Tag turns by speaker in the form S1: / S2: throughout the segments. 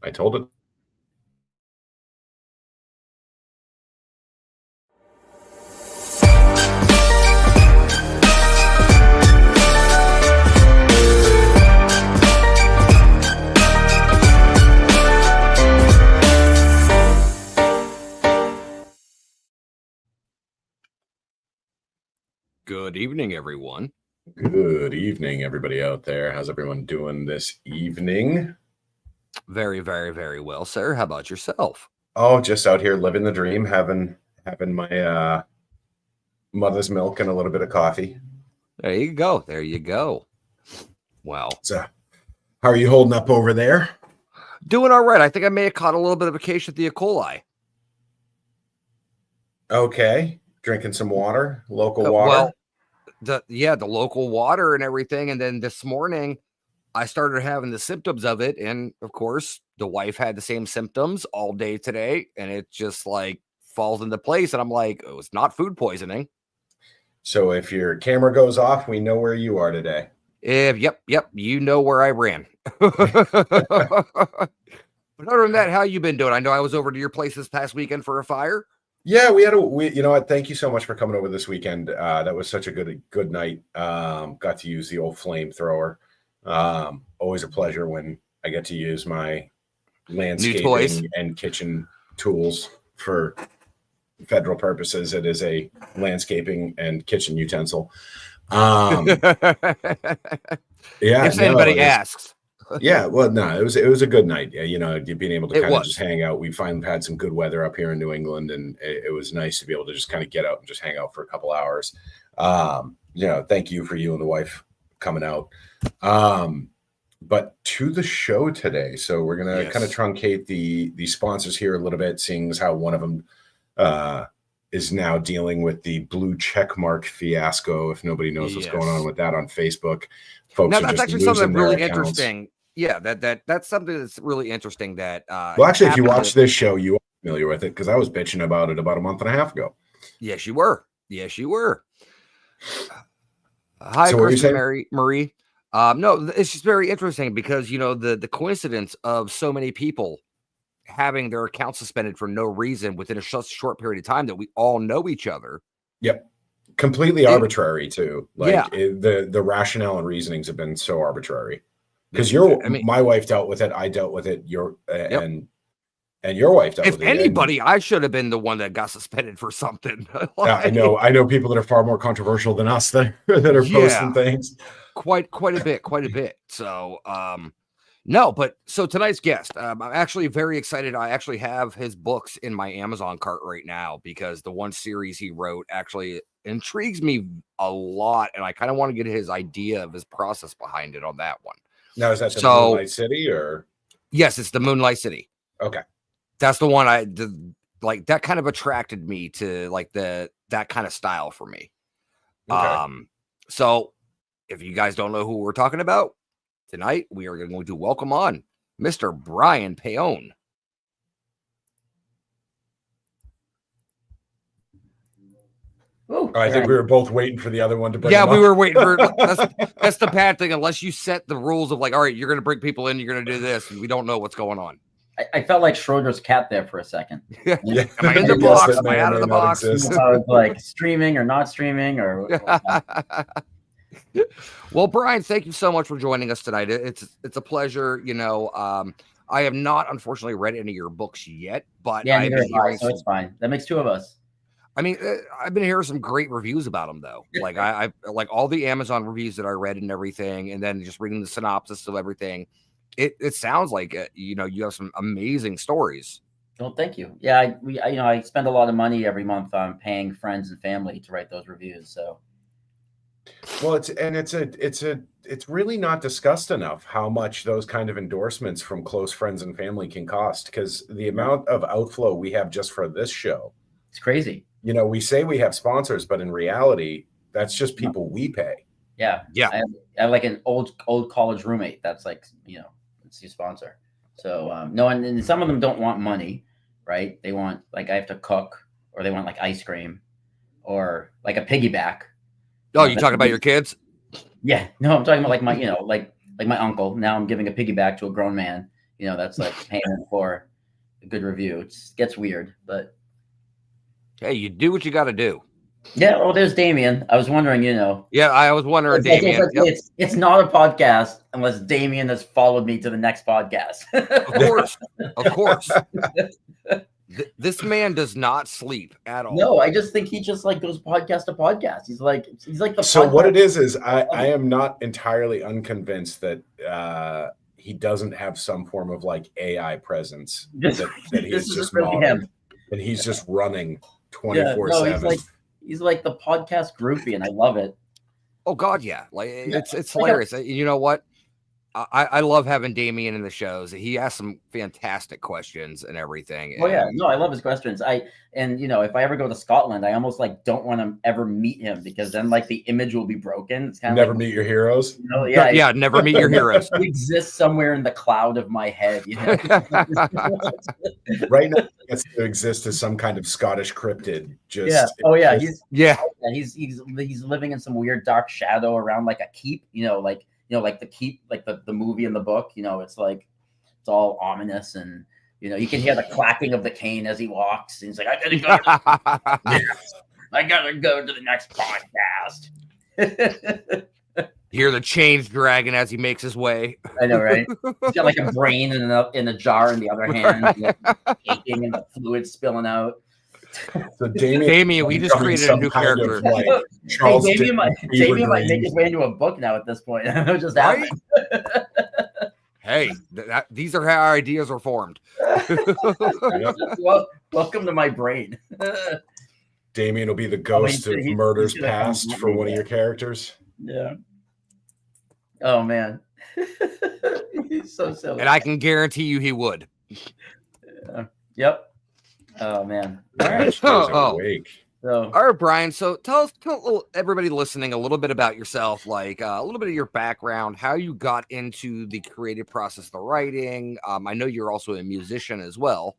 S1: I told it.
S2: Good evening, everyone.
S1: Good evening, everybody out there. How's everyone doing this evening?
S2: Very, very, very well, sir. How about yourself?
S1: Oh, just out here living the dream, having my mother's milk and a little bit of coffee.
S2: There you go. There you go. Well,
S1: So, how are you holding up over there?
S2: doing all right. I think I may have caught a little bit of a case of the E. coli.
S1: Okay, drinking some water, local water.
S2: Well, the local water and everything. And then this morning, I started having the symptoms of it. And of course, the wife had the same symptoms all day today. And it just like falls into place. And I'm like, oh, it's not food poisoning.
S1: So if your camera goes off, we know where you are today.
S2: Yep. You know where I ran. But other than that, how you been doing? I know I was over to your place this past weekend for a fire.
S1: Yeah, you know what? Thank you so much for coming over this weekend. That was such a good night. Got to use the old flamethrower. Always a pleasure when I get to use my landscaping and kitchen tools for federal purposes. It is a landscaping and kitchen utensil. Yeah,
S2: if anybody asks.
S1: Yeah, well, no, it was a good night. You know, being able to kind of just hang out. We finally had some good weather up here in New England, and it was nice to be able to just kind of get out and just hang out for a couple hours. You know, thank you for you and the wife coming out. But to the show today, so we're gonna kind of truncate the sponsors here a little bit, seeing as how one of them is now dealing with the blue check mark fiasco. If nobody knows what's going on with that on Facebook, folks
S2: now,
S1: are
S2: that's
S1: just
S2: actually something really
S1: accounts.
S2: interesting. Yeah, that's something that's really interesting. That
S1: well, actually, if you watch this show, you are familiar with it because I was bitching about it about a month and a half ago.
S2: Yes, you were. Hi, so Kristen Marie. No, it's just very interesting because you know the coincidence of so many people having their accounts suspended for no reason within a short period of time that we all know each other.
S1: Yep. Completely arbitrary too. Like the rationale and reasonings have been so arbitrary. Because my wife dealt with it, I dealt with it, and your wife dealt with it.
S2: If anybody, I should have been the one that got suspended for something.
S1: I know people that are far more controversial than us that are posting things.
S2: Quite a bit. So no, but so tonight's guest, I'm actually very excited. I actually have his books in my Amazon cart right now because the one series he wrote actually intrigues me a lot, and I kind of want to get his idea of his process behind it on that one.
S1: Now, is that the Moonlight City or?
S2: Yes, it's the Moonlight City.
S1: Okay.
S2: That's the one I did, like that kind of attracted me to like that kind of style for me. Okay. So if you guys don't know who we're talking about tonight, we are going to welcome on Mr. Brian Paone.
S1: Oh, I think we were both waiting for the other one to bring.
S2: Yeah, we were waiting for. That's the bad thing. Unless you set the rules of like, all right, you're going to bring people in, you're going to do this, and we don't know what's going on.
S3: I felt like Schroeder's cat there for a second.
S2: Yeah. Am I in the box? Am I out of the box?
S3: I was like streaming or not streaming or.
S2: Well, Brian, thank you so much for joining us tonight. It's a pleasure. You know, I have not unfortunately read any of your books yet, but
S3: yeah, so it's fine. That makes two of us.
S2: I mean, I've been hearing some great reviews about them, though. Like I like all the Amazon reviews that I read and everything, and then just reading the synopsis of everything. It sounds like you know, you have some amazing stories.
S3: Well, thank you. Yeah, I spend a lot of money every month on paying friends and family to write those reviews. So,
S1: well, it's really not discussed enough how much those kind of endorsements from close friends and family can cost, because the amount of outflow we have just for this show,
S3: it's crazy.
S1: You know, we say we have sponsors, but in reality, that's just people we pay.
S3: Yeah. I have like an old college roommate that's like, you know, it's your sponsor. So no, and some of them don't want money, right? They want like I have to cook, or they want like ice cream, or like a piggyback.
S2: Oh, you talking about your kids?
S3: Yeah. No, I'm talking about like my, you know, like my uncle. Now I'm giving a piggyback to a grown man. That's like payment for a good review. It gets weird, but
S2: Hey, you do what you got to do.
S3: yeah. Oh, there's Damien. I was wondering,
S2: Yeah, I was wondering,
S3: it's like,
S2: Damien. Yep.
S3: it's not a podcast unless Damien has followed me to the next podcast.
S2: Of course. This man does not sleep at all.
S3: No, I just think he just like goes podcast to podcast. He's like the.
S1: So what it is I am not entirely unconvinced that he doesn't have some form of like AI presence that he's just
S3: really
S1: modeled, and he's just running 24/7.
S3: No, he's like the podcast groupie, and I love it.
S2: Oh God, yeah. Like it's hilarious. You know what? I love having Damien in the shows. He asks some fantastic questions and everything.
S3: Oh yeah, no, I love his questions. If I ever go to Scotland, I almost like don't want to ever meet him because then like the image will be broken. It's kind of
S1: never meet your heroes.
S2: Never meet your heroes.
S3: He exists somewhere in the cloud of my head.
S1: Right now, it gets to exist as some kind of Scottish cryptid.
S3: He's living in some weird dark shadow around like a keep. Like the keep, like the movie and the book, it's like it's all ominous, and you can hear the clacking of the cane as he walks. And he's like, I gotta go to the next podcast.
S2: Hear the chains dragging as he makes his way.
S3: I know, right? He's got like a brain in a jar in the other hand, aching and the fluid spilling out.
S1: So
S2: Damien, we just created a new character.
S3: Damien might make his way into a book now at this point. It just happened.
S2: Hey, these are how our ideas are formed.
S3: Well, welcome to my brain.
S1: Damien will be the ghost of murders past for one of your characters.
S3: Yeah. Oh man, he's so silly.
S2: And I can guarantee you he would.
S3: Yep. Oh man!
S1: All right.
S2: All right, Brian. So tell everybody listening a little bit about yourself, like a little bit of your background, how you got into the creative process, the writing. I know you're also a musician as well.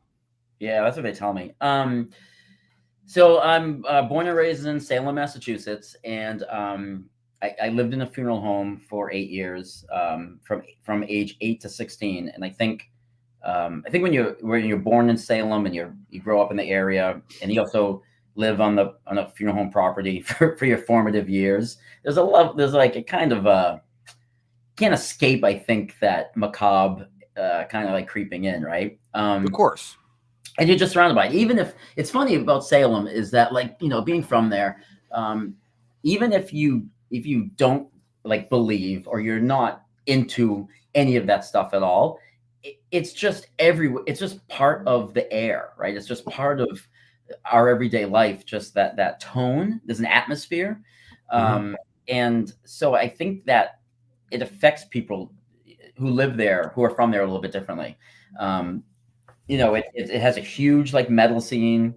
S3: Yeah, that's what they tell me. So I'm born and raised in Salem, Massachusetts, and I lived in a funeral home for 8 years, from age 8 to 16, and I think when you're born in Salem and you grow up in the area, and you also live on a funeral home property for your formative years, there's like a kind of can't escape, I think, that macabre kind of like creeping in, right?
S2: Of course.
S3: And you're just surrounded by it. Even if it's funny about Salem is that, like, being from there, even if you don't like believe or you're not into any of that stuff at all, it's just it's just part of the air, right? It's just part of our everyday life, just that tone. There's an atmosphere. And so I think that it affects people who live there, who are from there, a little bit differently. It has a huge like metal scene.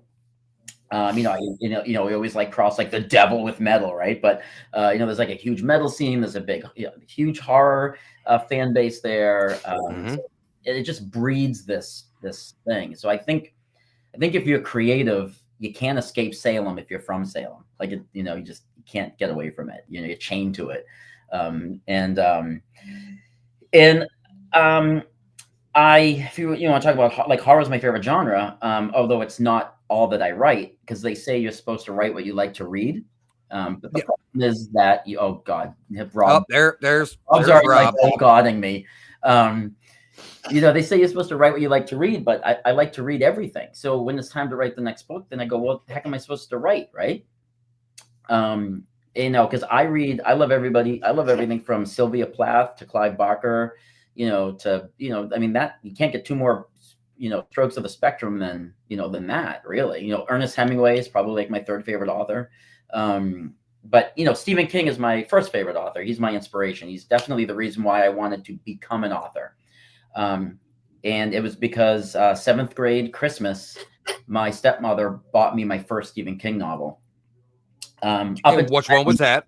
S3: We always like cross like the devil with metal, right? But there's like a huge metal scene. There's a big, huge horror fan base there. So it just breeds this thing. So I think if you're creative, you can't escape Salem if you're from Salem. Like you just can't get away from it. You're chained to it. If you want to talk about, like, horror is my favorite genre, although it's not all that I write, because they say you're supposed to write what you like to read. But the problem is that oh God, Rob.
S2: Oh, there's
S3: Rob's already
S2: Rob.
S3: like godding me. They say you're supposed to write what you like to read, but I like to read everything. So when it's time to write the next book, then I go, well, the heck am I supposed to write, right? Because I love everybody. I love everything from Sylvia Plath to Clive Barker, that you can't get two more, strokes of the spectrum than that, really. Ernest Hemingway is probably like my third favorite author. But Stephen King is my first favorite author. He's my inspiration. He's definitely the reason why I wanted to become an author. And it was because 7th grade Christmas, my stepmother bought me my first Stephen King novel.
S2: Which one was that?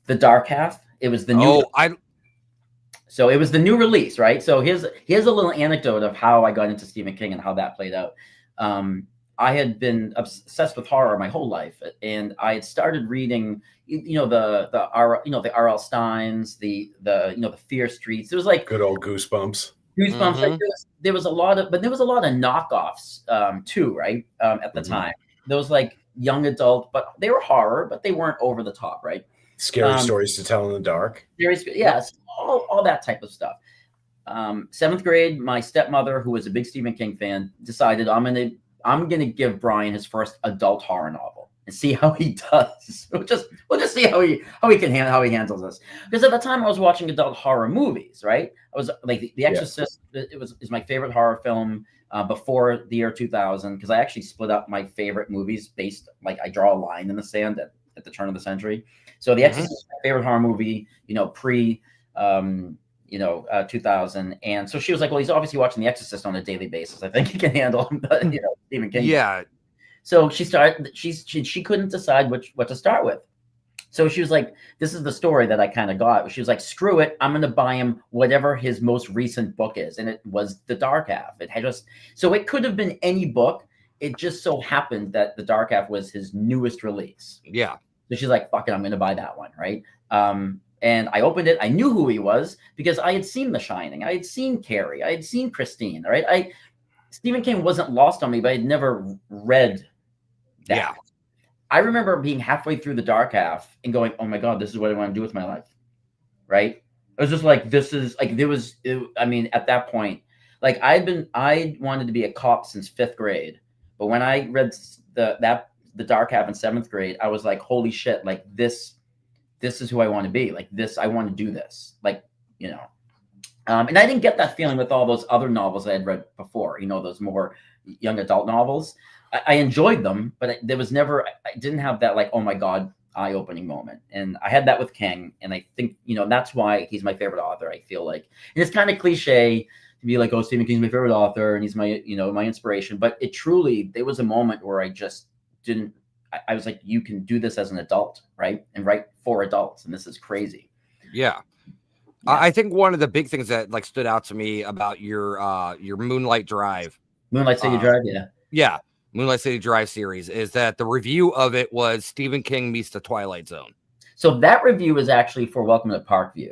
S3: The Dark Half. It was the new. So it was the new release, right? So here's a little anecdote of how I got into Stephen King and how that played out. I had been obsessed with horror my whole life, and I had started reading, the R.L. Steins, the Fear Streets. It was like
S1: good old Goosebumps.
S3: Goosebumps. Like there was a lot of knockoffs too, right? At the time, those like young adult, but they were horror, but they weren't over the top, right?
S1: Scary stories to tell in the dark.
S3: Yes, all that type of stuff. 7th grade, my stepmother, who was a big Stephen King fan, decided I'm gonna give Brian his first adult horror novel and see how he does. We'll just see how he handles this. Because at the time I was watching adult horror movies, right? I was like The Exorcist. Is my favorite horror film before the year 2000, because I actually split up my favorite movies based, like, I draw a line in the sand at the turn of the century. So The Exorcist is my favorite horror movie, pre 2000. And so she was like, well, he's obviously watching The Exorcist on a daily basis. I think he can handle him, Stephen King.
S2: Yeah.
S3: So she couldn't decide what to start with. So she was like, this is the story that I kind of got. She was like, screw it, I'm going to buy him whatever his most recent book is. And it was The Dark Half. So it could have been any book. It just so happened that The Dark Half was his newest release.
S2: Yeah.
S3: So she's like, fuck it, I'm going to buy that one, right? And I opened it. I knew who he was because I had seen The Shining. I had seen Carrie. I had seen Christine, right? Stephen King wasn't lost on me, but I'd never read that.
S2: Yeah.
S3: I remember being halfway through The Dark Half and going, oh my God, this is what I want to do with my life, right? It was just like, this is like, at that point, like I wanted to be a cop since 5th grade. But when I read The Dark Half in 7th grade, I was like, holy shit, like this is who I want to be. Like this, I want to do this. Like, and I didn't get that feeling with all those other novels I had read before, those more young adult novels. I enjoyed them, but I didn't have that like, oh my God, eye-opening moment. And I had that with King. And I think, that's why he's my favorite author, I feel like. And it's kind of cliche to be like, oh, Stephen King's my favorite author and he's my, my inspiration. But there was a moment where I just didn't, I was like, you can do this as an adult, right? And write for adults. And this is crazy.
S2: Yeah. I think one of the big things that like stood out to me about your Moonlight City
S3: Drive. Yeah.
S2: Yeah. Moonlight City Drive series is that the review of it was Stephen King meets the Twilight Zone.
S3: So that review was actually for Welcome to Parkview.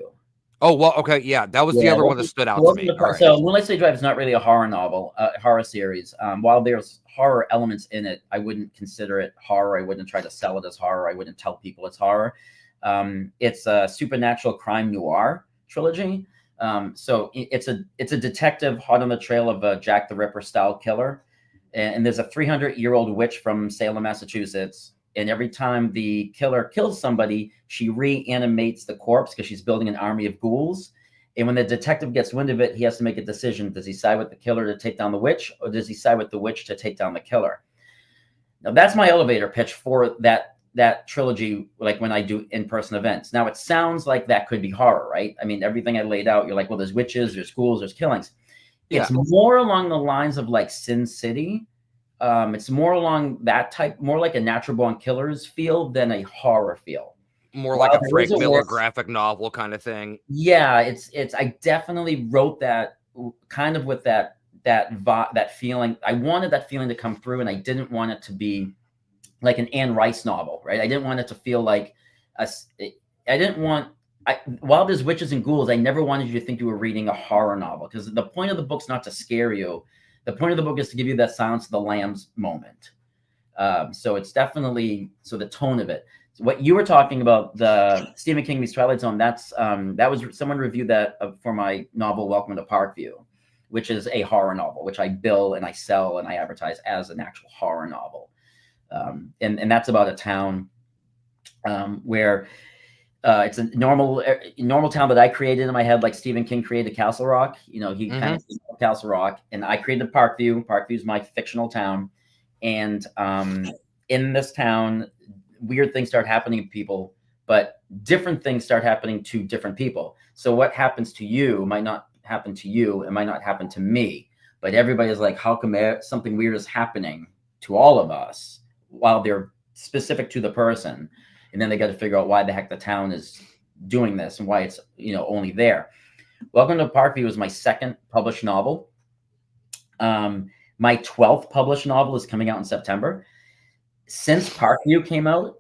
S2: Oh, well, okay. Yeah. That was the other one that stood out to me.
S3: So Moonlight City Drive is not really a horror novel, horror series. While there's horror elements in it, I wouldn't consider it horror. I wouldn't try to sell it as horror. I wouldn't tell people it's horror. It's a supernatural crime noir trilogy. So it's a detective hot on the trail of a Jack the Ripper style killer. And there's a 300-year-old witch from Salem, Massachusetts. And every time the killer kills somebody, she reanimates the corpse because she's building an army of ghouls. And when the detective gets wind of it, he has to make a decision. Does he side with the killer to take down the witch, or does he side with the witch to take down the killer? Now, that's my elevator pitch for that trilogy, like when I do in-person events. Now, it sounds like that could be horror, right? I mean, everything I laid out, you're like, well, there's witches, there's ghouls, there's killings. Yeah. It's more along the lines of like Sin City. It's more along that type, more like a Natural Born Killers feel than a horror feel.
S2: More like a Frank Miller graphic novel kind of thing.
S3: Yeah, it's. I definitely wrote that kind of with that feeling. I wanted that feeling to come through, and I didn't want it to be like an Anne Rice novel, right? I didn't want it to feel like while there's witches and ghouls, I never wanted you to think you were reading a horror novel, because the point of the book's not to scare you. The point of the book is to give you that Silence of the Lambs moment. So it's definitely, the tone of it. So what you were talking about, the Stephen King meets Twilight Zone, that was, someone reviewed that for my novel, Welcome to Parkview, which is a horror novel, which I bill and I sell and I advertise as an actual horror novel. And that's about a town where it's a normal town that I created in my head, like Stephen King created Castle Rock. He kind of Castle Rock, and I created Parkview. Parkview is my fictional town, and in this town, weird things start happening to people, but different things start happening to different people. So what happens to you might not happen to you, it might not happen to me, but everybody's like, how come something weird is happening to all of us while they're specific to the person? And then they got to figure out why the heck the town is doing this and why it's, only there. Welcome to Parkview was my second published novel. My 12th published novel is coming out in September. Since Parkview came out,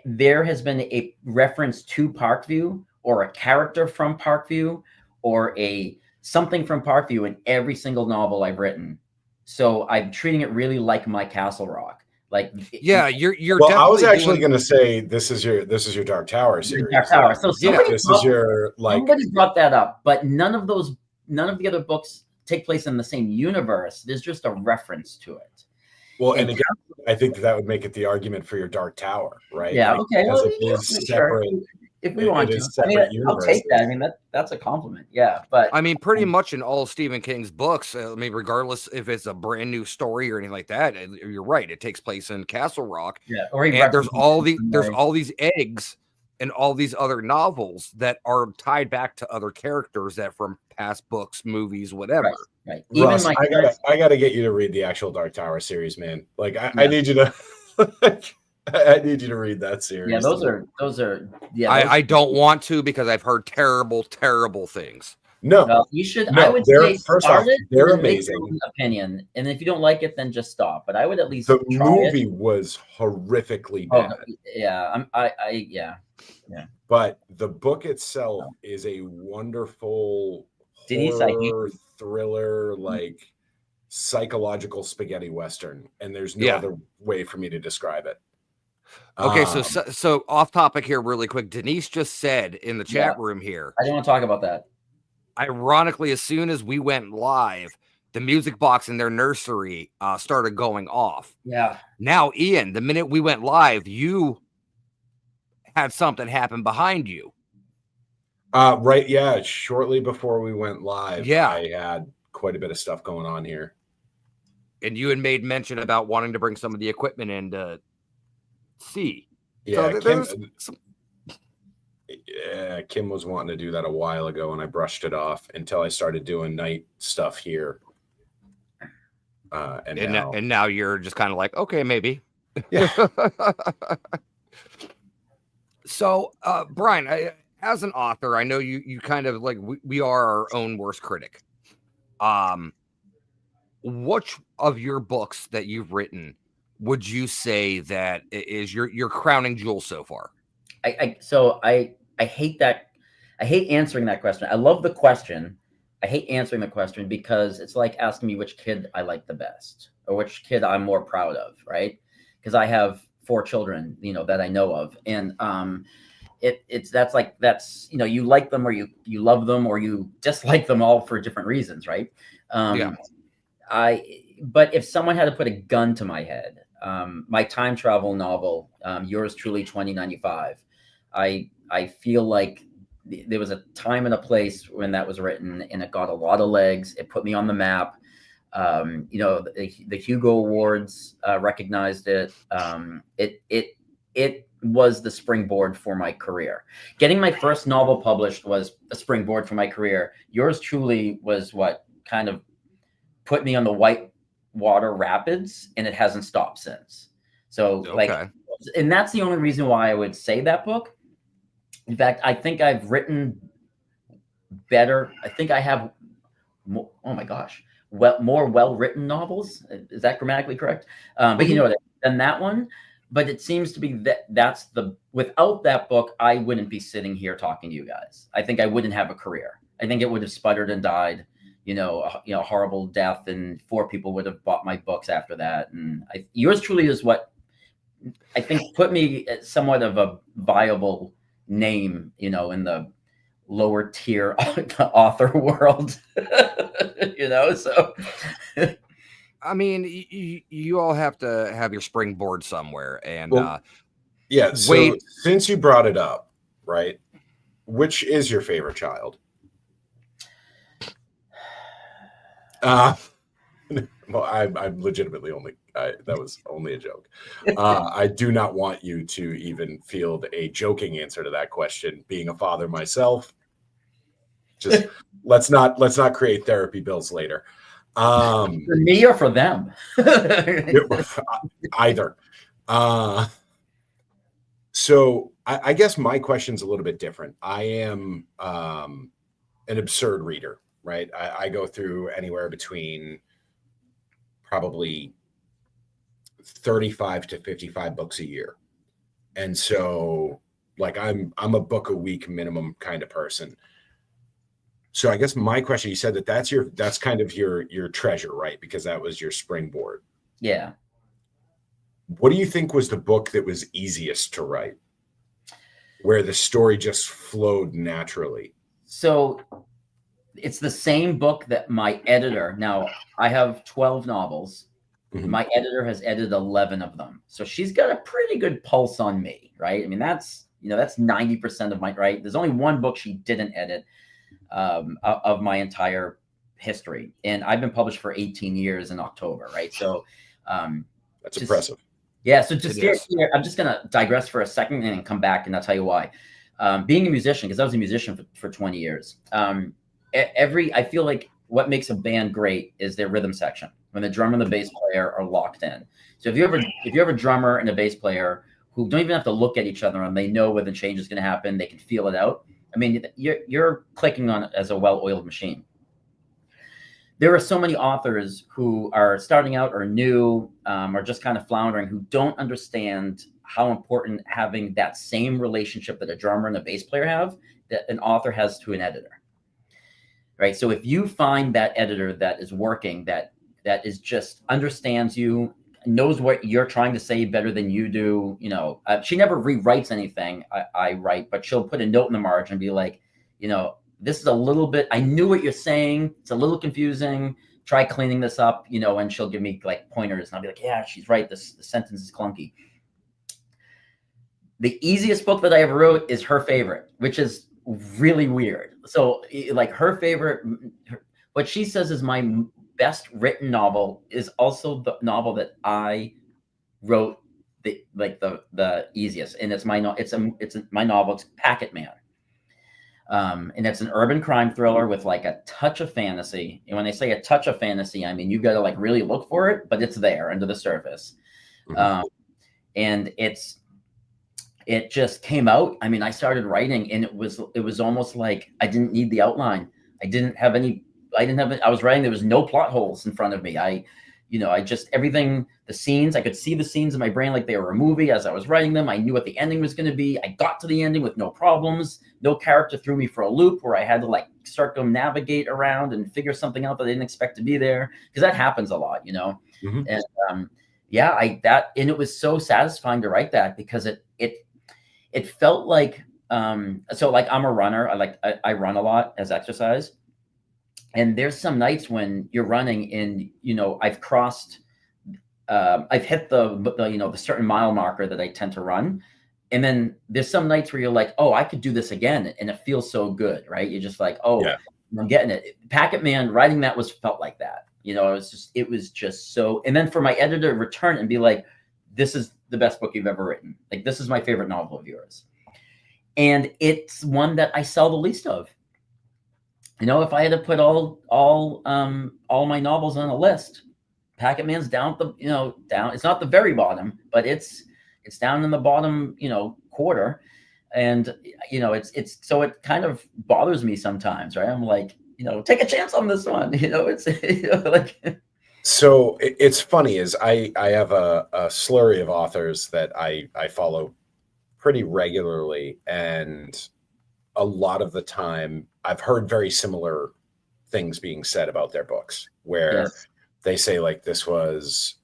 S3: there has been a reference to Parkview or a character from Parkview or a something from Parkview in every single novel I've written. So I'm treating it really like my Castle Rock. Like,
S2: yeah, you're
S1: Well, I was
S2: definitely
S1: actually
S2: doing.
S1: going to say this is your Dark Tower series.
S3: Dark Tower. So
S2: Yeah.
S1: This is your like.
S3: somebody brought that up, but none of the other books take place in the same universe. There's just a reference to it.
S1: Well, and again, I think that would make it the argument for your Dark Tower, right?
S3: Yeah.
S1: Like,
S3: Okay.
S1: because
S3: Well,
S1: it is
S3: sure.
S1: separate.
S3: If we want
S1: it
S3: to,
S1: is
S3: I mean,
S1: separate
S3: I'll take that. I
S1: universes.
S3: mean, that's a compliment. Yeah, but
S2: I mean, pretty much in all Stephen King's books, I mean, regardless if it's a brand new story or anything like that, you're right. It takes place in Castle Rock,
S3: yeah. Or he
S2: and there's
S3: references
S2: all these eggs and all these other novels that are tied back to other characters that from past books, movies, whatever.
S3: Right. Even
S1: Russ,
S3: my
S1: I gotta get you to read the actual Dark Tower series, man. Like, I
S3: Yeah.
S1: need you to. I need you to read that series.
S3: yeah, those are yeah.
S2: I don't want to because I've heard terrible things.
S1: No,
S3: Well, you should.
S1: No,
S3: I would
S1: they're-
S3: say
S1: first
S3: start
S1: off,
S3: it.
S1: they're
S3: and then make your
S1: amazing.
S3: own opinion, and if you don't like it, then just stop. But I would at least
S1: the
S3: try
S1: movie
S3: it.
S1: was horrifically
S3: Oh,
S1: bad,
S3: yeah. Yeah.
S1: but the book itself is a wonderful
S3: Denise, I hate
S1: horror thriller, like psychological spaghetti western, and there's no
S2: Yeah.
S1: other way for me to describe it.
S2: Okay,
S1: Um,
S2: so off topic here, really quick. Denise just said in the chat room here,
S3: I don't want to talk about that.
S2: ironically, as soon as we went live, the music box in their nursery started going off.
S3: Yeah.
S2: Now, Ian, the minute we went live, you had something happen behind you.
S1: right, yeah. Shortly before we went live,
S2: Yeah.
S1: I had quite a bit of stuff going on here.
S2: And you had made mention about wanting to bring some of the equipment in to see.
S1: Yeah,
S2: So
S1: Kim,
S2: there's some,
S1: yeah, Kim was wanting to do that a while ago, and I brushed it off until I started doing night stuff here. And
S2: now you're just kind of like, okay, maybe.
S1: Yeah.
S2: So, Brian, as an author, I know you kind of like we are our own worst critic. Which of your books that you've written would you say that is your crowning jewel so far?
S3: I hate that. I hate answering that question. I love the question. I hate answering the question because it's like asking me which kid I like the best or which kid I'm more proud of, right? Because I have 4 children, that I know of, and that's you like them or you love them or you dislike them all for different reasons, right?
S2: Yeah.
S3: But if someone had to put a gun to my head, my time travel novel, Yours Truly 2095, I feel like there was a time and a place when that was written, and it got a lot of legs. It put me on the map. The Hugo Awards recognized it. It was the springboard for my career. Getting my first novel published was a springboard for my career. Yours Truly was what kind of put me on the whitewater rapids, and it hasn't stopped since. So and that's the only reason why I would say that book. In fact, I think I've written better. I think I have more, oh my gosh, more well-written novels. Is that grammatically correct? But than that one. But it seems to be that's without that book, I wouldn't be sitting here talking to you guys. I think I wouldn't have a career. I think it would have sputtered and died, a horrible death, and 4 people would have bought my books after that. And Yours Truly is what I think put me at somewhat of a viable name, in the lower tier author world, so.
S2: I mean, you all have to have your springboard somewhere, and
S1: yeah. So since you brought it up, right, which is your favorite child? Well, I'm legitimately that was only a joke. I do not want you to even field a joking answer to that question. Being a father myself, just let's not create therapy bills later.
S3: For me or for them?
S1: Either. So I guess my question's a little bit different. I am an absurd reader, right? I go through anywhere between probably 35 to 55 books a year. And so like I'm a book a week minimum kind of person. So I guess my question, you said that's kind of your treasure, right? Because that was your springboard.
S3: Yeah.
S1: What do you think was the book that was easiest to write, where the story just flowed naturally?
S3: So it's the same book that my editor, now I have 12 novels.
S1: Mhm.
S3: My editor has edited 11 of them. So she's got a pretty good pulse on me, right? I mean, that's 90% of my, right? There's only one book she didn't edit of my entire history. And I've been published for 18 years in October, right? So
S1: That's impressive.
S3: yeah. So just
S2: It is.
S3: here, I'm just going to digress for a second and then come back and I'll tell you why. Being a musician, because I was a musician for 20 years, I feel like what makes a band great is their rhythm section, when the drummer and the bass player are locked in. So if you have a drummer and a bass player who don't even have to look at each other and they know where the change is going to happen, they can feel it out. I mean, you're clicking on it as a well-oiled machine. There are so many authors who are starting out or new or just kind of floundering, who don't understand how important having that same relationship that a drummer and a bass player have, that an author has to an editor. Right. So if you find that editor that is working, that is just understands you, knows what you're trying to say better than you do, she never rewrites anything I write, but she'll put a note in the margin and be like, this is a little bit, I knew what you're saying. It's a little confusing. Try cleaning this up, and she'll give me like pointers and I'll be like, yeah, she's right. The sentence is clunky. The easiest book that I ever wrote is her favorite, which is really weird. So like her favorite, what she says is my best written novel is also the novel that I wrote the easiest. And it's my novel. It's Packet Man. And it's an urban crime thriller with like a touch of fantasy. And when I say a touch of fantasy, I mean, you've got to like really look for it, but it's there under the surface.
S1: Mhm.
S3: And it just came out. I mean, I started writing and it was almost like I didn't need the outline. I was writing, there was no plot holes in front of me. I just, everything, the scenes, I could see the scenes in my brain like they were a movie as I was writing them. I knew what the ending was going to be. I got to the ending with no problems. No character threw me for a loop where I had to like circumnavigate around and figure something out that I didn't expect to be there. Because that happens a lot,
S1: Mhm.
S3: And and it was so satisfying to write that, because it felt like, so like I'm a runner. I run a lot as exercise. And there's some nights when you're running and, I've crossed, I've hit the certain mile marker that I tend to run. And then there's some nights where you're like, oh, I could do this again. And it feels so good, right? You're just like, oh,
S1: Yeah.
S3: I'm getting it. Packet Man, writing that felt like that. It was just so, and then for my editor to return and be like, this is the best book you've ever written. Like, this is my favorite novel of yours. And it's one that I sell the least of. If I had to put all my novels on a list, Packet Man's down at the, down. It's not the very bottom, but it's down in the bottom, quarter. And it's so it kind of bothers me sometimes, right? I'm like, take a chance on this one. It's like.
S1: So it's funny is I have a slurry of authors that I follow pretty regularly, and a lot of the time I've heard very similar things being said about their books, where
S3: Yes.
S1: they say like this was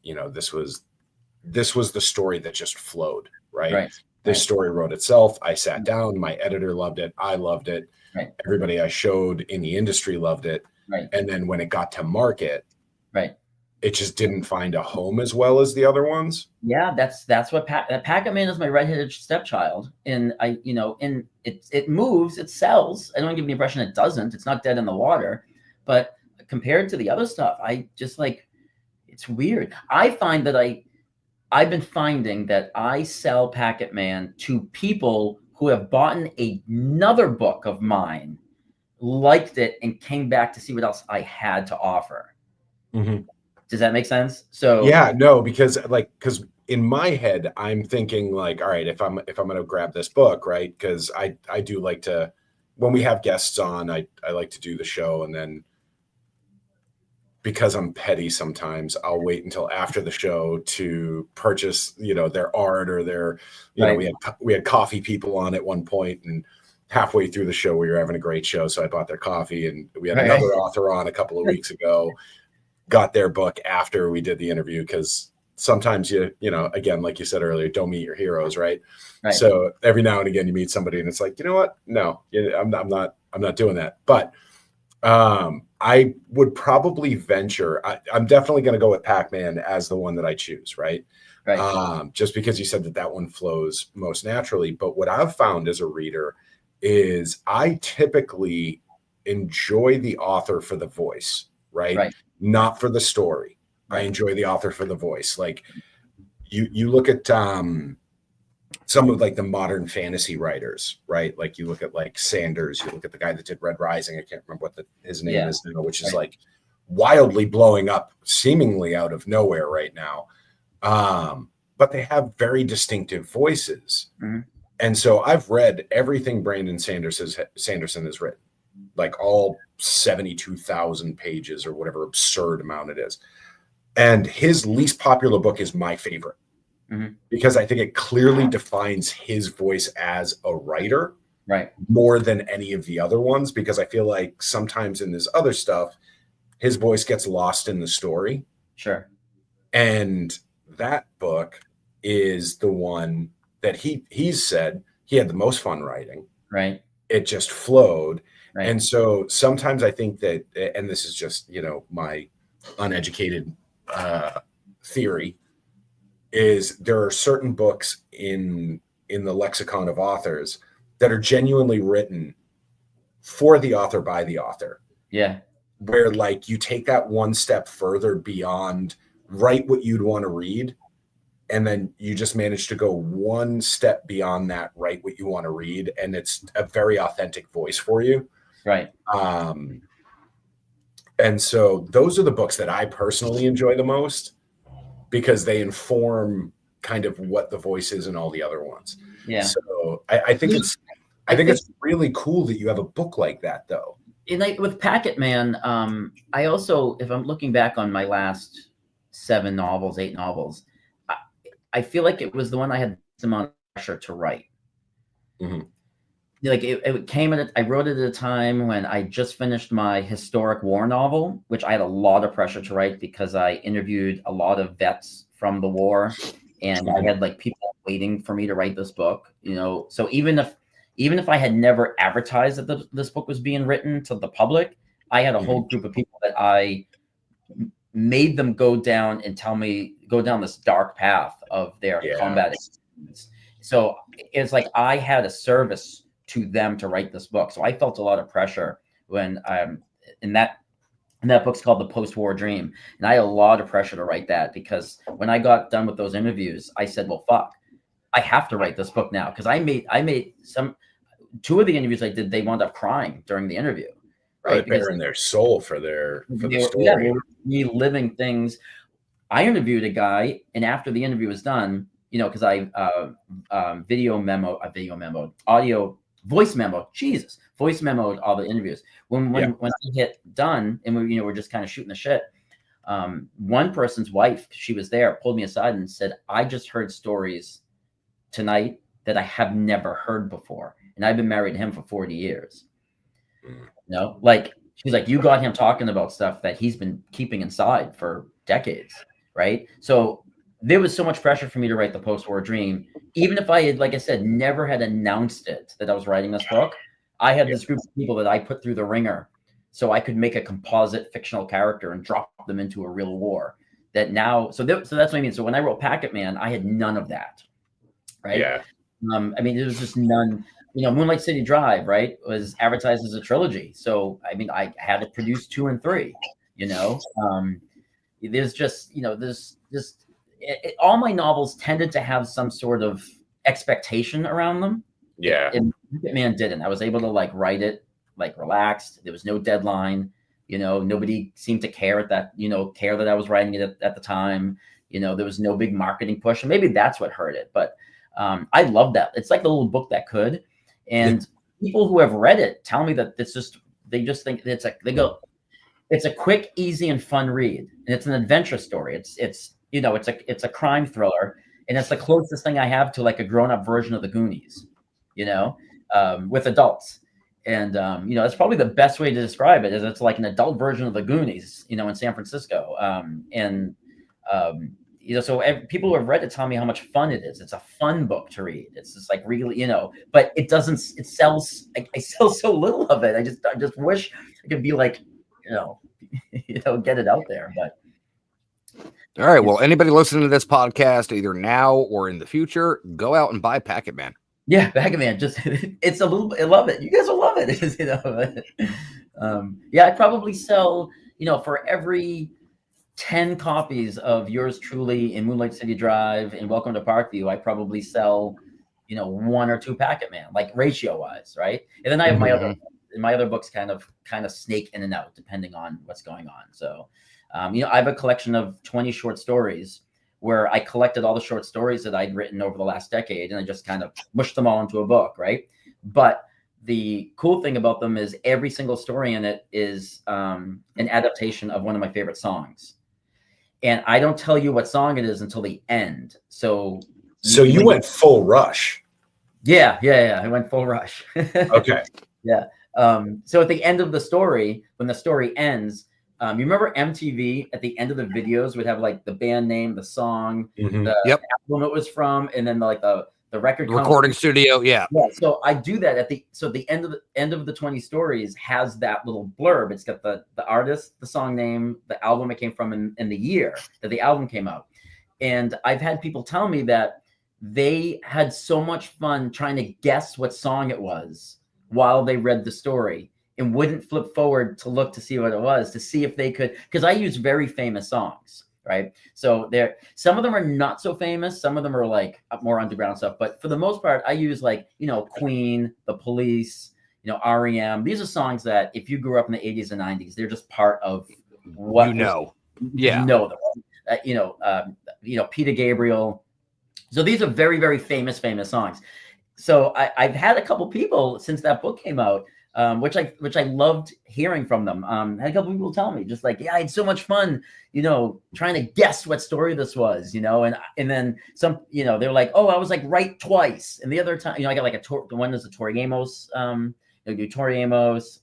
S1: the story that just flowed, right?
S3: Right.
S1: This story wrote itself. I sat down, my editor loved it, I loved it,
S3: Right.
S1: everybody I showed in the industry loved it.
S3: Right.
S1: And then when it got to market,
S3: Right.
S1: it just didn't find a home as well as the other ones.
S3: Yeah, that's what Packet Man is, my redheaded stepchild, and and it moves, it sells. I don't give the impression it doesn't. It's not dead in the water, but compared to the other stuff, I just like, it's weird. I find that I've been finding that I sell Packet Man to people who have bought another book of mine, liked it, and came back to see what else I had to offer.
S1: Mm-hmm.
S3: Does that make sense? So
S1: yeah, no, because in my head, I'm thinking like, all right, if I'm going to grab this book, right? Because I do like to, when we have guests on, I like to do the show, and then because I'm petty sometimes, I'll wait until after the show to purchase, their art or their,
S3: Right.
S1: we had coffee people on at one point, and halfway through the show, we were having a great show, so I bought their coffee, and we had
S3: Right.
S1: another author on a couple of weeks ago. Got their book after we did the interview, because sometimes you know, again, like you said earlier, don't meet your heroes, right?
S3: Right.
S1: So every now and again you meet somebody and it's like, you know what? No, I'm not doing that. But I would probably venture, I'm definitely going to go with Pac-Man as the one that I choose, right?
S3: Right.
S1: Just because you said that one flows most naturally. But what I've found as a reader is I typically enjoy the author for the voice, right? Not for the story. I enjoy the author for the voice. Like you look at some of like the modern fantasy writers, right? Like you look at like Sanders, you look at the guy that did Red Rising. I can't remember what his name is now, which is like wildly blowing up seemingly out of nowhere right now. But they have very distinctive voices.
S3: Mm-hmm.
S1: And so I've read everything Brandon Sanderson has written, like all 72,000 pages or whatever absurd amount it is. And his least popular book is my favorite, because I think it clearly defines his voice as a writer, more than any of the other ones, because I feel like sometimes in this other stuff, his voice gets lost in the story.
S3: Sure.
S1: And that book is the one that he's said he had the most fun writing.
S3: Right.
S1: It just flowed.
S3: Right.
S1: And so sometimes I think that, and this is just, you know, my uneducated theory, is there are certain books in the lexicon of authors that are genuinely written for the author by the author.
S3: Yeah.
S1: Where like you take that one step further beyond write what you'd want to read, and then you just manage to go one step beyond that, write what you want to read, and it's a very authentic voice for you.
S3: Right.
S1: And so those are the books that I personally enjoy the most, because they inform kind of what the voice is in all the other ones.
S3: Yeah.
S1: So I think it's really cool that you have a book like that, though.
S3: And like with Packet Man, I also, if I'm looking back on my last 8 novels, I feel like it was the one I had some amount of pressure to write.
S1: Mm-hmm.
S3: Like it came at I wrote it at a time when I just finished my historic war novel, which I had a lot of pressure to write because I interviewed a lot of vets from the war, and I had like people waiting for me to write this book, you know. So even if I had never advertised that this book was being written to the public, I had a whole group of people that I made them go down this dark path of their combat experience. So it's like I had a service to them to write this book. So I felt a lot of pressure when and that book's called The Post-War Dream. And I had a lot of pressure to write that, because when I got done with those interviews, I said, well, fuck, I have to write this book now. Because I made two of the interviews I did, they wound up crying during the interview. Right.
S1: They're in their soul for the story.
S3: Yeah, they were reliving things. I interviewed a guy, and after the interview was done, you know, because I voice memoed all the interviews. When we hit done, and we, you know, we're just kind of shooting the shit. One person's wife, she was there, pulled me aside and said, I just heard stories tonight that I have never heard before. And I've been married to him for 40 years. You know, like she's like, you got him talking about stuff that he's been keeping inside for decades. Right. So there was so much pressure for me to write The Post-War Dream. Even if I had, like I said, never had announced it that I was writing this book, I had this group of people that I put through the ringer so I could make a composite fictional character and drop them into a real war. That now, so that's what I mean. So when I wrote Packet Man, I had none of that. Right.
S1: Yeah.
S3: I mean, there was just none. You know, Moonlight City Drive, right, was advertised as a trilogy. So, I mean, I had to produce 2 and 3, you know. There's just, you know, all my novels tended to have some sort of expectation around them.
S1: Yeah.
S3: And Man didn't. I was able to like write it like relaxed. There was no deadline. You know, nobody seemed to care that I was writing it at the time. You know, there was no big marketing push. And maybe that's what hurt it. But I love that. It's like the little book that could. And people who have read it tell me that they just think it's a quick, easy, and fun read. And it's an adventure story. It's a crime thriller, and it's the closest thing I have to like a grown-up version of the Goonies, you know. with adults. And that's probably the best way to describe it. Is it's like an adult version of the Goonies, in San Francisco. So people who have read it tell me how much fun it is. It's a fun book to read. It's just like really, but it doesn't. It sells. I sell so little of it. I just wish I could be like, get it out there. But
S2: all right. Well, anybody listening to this podcast, either now or in the future, go out and buy Packet Man.
S3: Yeah, Pac-Man. It's a little. I love it. You guys will love it. Yeah, I'd probably sell. For every 10 copies of yours truly in Moonlight City Drive and Welcome to Parkview, I probably sell, 1 or 2 Packet Man, like ratio wise, right? And then I have my other books kind of snake in and out depending on what's going on. So, I have a collection of 20 short stories where I collected all the short stories that I'd written over the last decade, and I just kind of mushed them all into a book, right? But the cool thing about them is every single story in it is an adaptation of one of my favorite songs. And I don't tell you what song it is until the end. So
S1: you went full Rush.
S3: Yeah. I went full Rush.
S1: Okay.
S3: Yeah. So at the end of the story, when the story ends, you remember MTV at the end of the videos would have like the band name, the song, the album it was from, and then the record
S2: recording studio. Yeah.
S3: So I do that at the end of the 20 stories has that little blurb. It's got the artist, the song name, the album it came from, and the year that the album came out. And I've had people tell me that they had so much fun trying to guess what song it was while they read the story, and wouldn't flip forward to look to see what it was, to see if they could, because I use very famous songs, right? So some of them are not so famous. Some of them are like more underground stuff. But for the most part, I use like, Queen, The Police, REM. These are songs that if you grew up in the 80s and 90s, they're just part of what Peter Gabriel. So these are very, very famous songs. So I've had a couple people since that book came out, which I loved hearing from them. I had a couple people tell me just like, yeah, I had so much fun, trying to guess what story this was, and then some, they're like, oh, I was like right twice. And the other time, I got like one is a Tori Amos, do Tori Amos.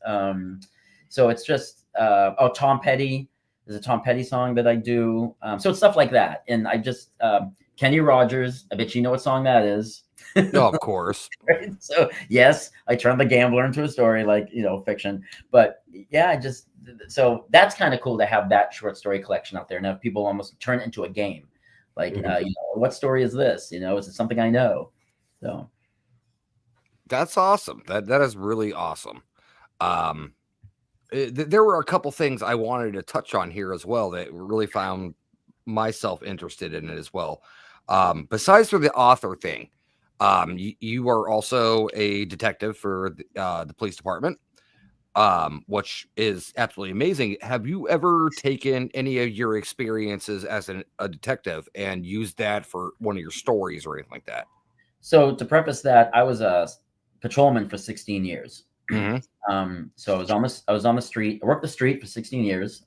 S3: So it's just, Tom Petty. There's a Tom Petty song that I do. So it's stuff like that. And I just, Kenny Rogers, I bet you know what song that is.
S2: No, of course.
S3: Right? So yes, I turned The Gambler into a story, like, fiction. But yeah, so that's kind of cool to have that short story collection out there. Now people almost turn it into a game. Like, what story is this? Is it something I know? So
S2: that's awesome. That is really awesome. There were a couple things I wanted to touch on here as well that really found myself interested in it as well. Besides for the author thing, you are also a detective for the police department, which is absolutely amazing. Have you ever taken any of your experiences as a detective and used that for one of your stories or anything like that?
S3: So to preface that, I was a patrolman for 16 years.
S2: Mm-hmm.
S3: So I was on the street. I worked the street for 16 years.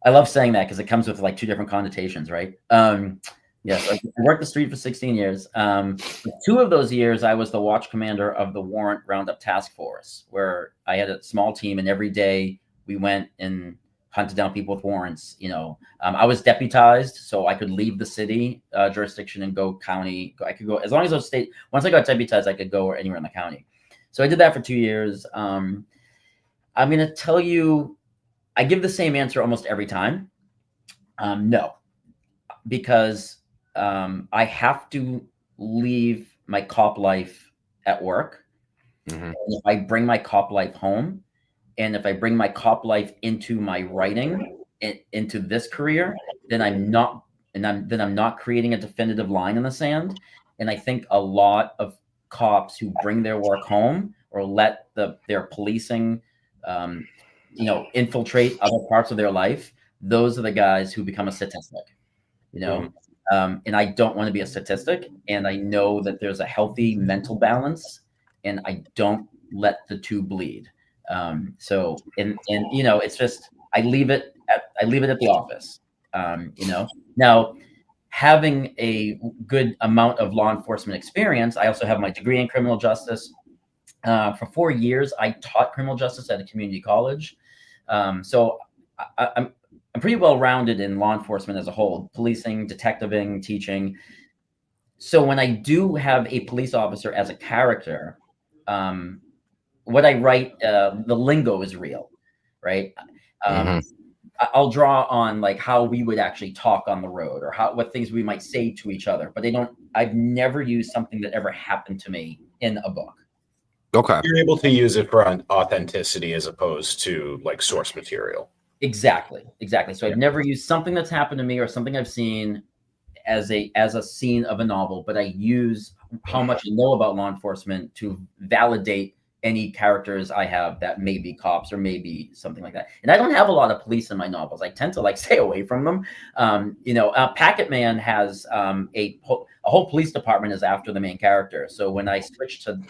S3: I love saying that because it comes with like 2 different connotations, right? Yes, I worked the street for 16 years. 2 of those years, I was the watch commander of the Warrant Roundup Task Force, where I had a small team, and every day we went and hunted down people with warrants. I was deputized, so I could leave the city jurisdiction and go county. I could go as long as I was state. Once I got deputized, I could go anywhere in the county. So I did that for 2 years. I'm going to tell you, I give the same answer almost every time. No, because I have to leave my cop life at work. Mm-hmm. And if I bring my cop life home, and if I bring my cop life into my writing, into this career, then I'm not creating a definitive line in the sand. And I think a lot of cops who bring their work home or let their policing, infiltrate other parts of their life, those are the guys who become a statistic. And I don't want to be a statistic, and I know that there's a healthy mental balance, and I don't let the 2 bleed. So it's just I leave it at the office. Now having a good amount of law enforcement experience, I also have my degree in criminal justice. For 4 years, I taught criminal justice at a community college. So I'm pretty well rounded in law enforcement as a whole, policing, detectiving, teaching. So when I do have a police officer as a character, what I write, the lingo is real, right? I'll draw on like how we would actually talk on the road or what things we might say to each other, but I've never used something that ever happened to me in a book.
S1: Okay. You're able to use it for authenticity as opposed to like source material.
S3: Exactly. So I've never used something that's happened to me or something I've seen as a scene of a novel, but I use how much I know about law enforcement to validate any characters I have that may be cops or maybe something like that. And I don't have a lot of police in my novels. I tend to like stay away from them. Packet Man has a whole police department is after the main character. So when I switched to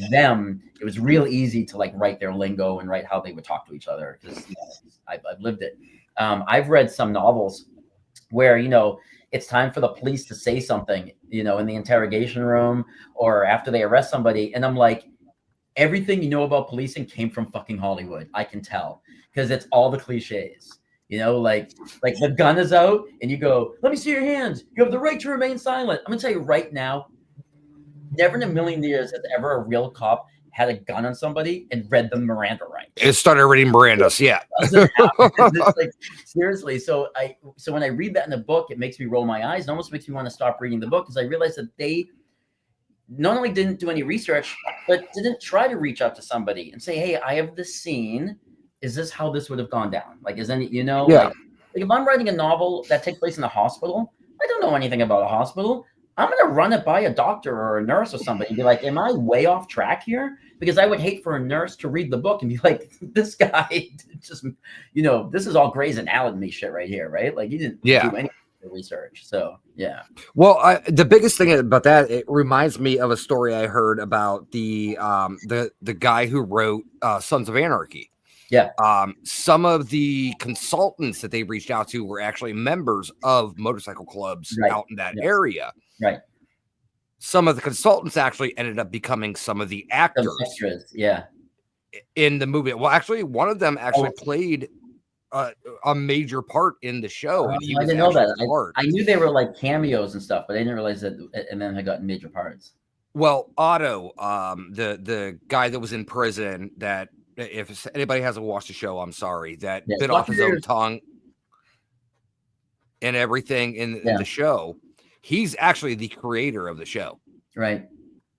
S3: them, it was real easy to like write their lingo and write how they would talk to each other because I've lived it. I've read some novels where, it's time for the police to say something, in the interrogation room or after they arrest somebody. And I'm like, everything you know about policing came from fucking Hollywood. I can tell because it's all the cliches, like the gun is out and you go, let me see your hands. You have the right to remain silent. I'm gonna tell you right now, never in a million years has ever a real cop had a gun on somebody and read the Miranda rights.
S2: It started reading Miranda's, yeah.
S3: It's like, seriously. So when I read that in the book, it makes me roll my eyes. It almost makes me want to stop reading the book because I realized that they not only didn't do any research, but didn't try to reach out to somebody and say, hey, I have this scene. Is this how this would have gone down? Like, is any, like if I'm writing a novel that takes place in a hospital, I don't know anything about a hospital. I'm going to run it by a doctor or a nurse or somebody and be like, am I way off track here? Because I would hate for a nurse to read the book and be like, this guy just, this is all Grey's Anatomy shit right here, right? Like, he didn't do any research. So, yeah.
S2: Well, the biggest thing about that, it reminds me of a story I heard about the guy who wrote Sons of Anarchy.
S3: Yeah.
S2: Some of the consultants that they reached out to were actually members of motorcycle clubs out in that area.
S3: Right.
S2: Some of the consultants actually ended up becoming some of the actors. In the movie. Well, actually, one of them actually played a major part in the show. And
S3: I didn't know that. I knew they were like cameos and stuff, but I didn't realize that. And then I got major parts.
S2: Well, Otto, the guy that was in prison, that if anybody hasn't watched the show, I'm sorry, that bit off his own tongue and everything in the show. He's actually the creator of the show.
S3: Right.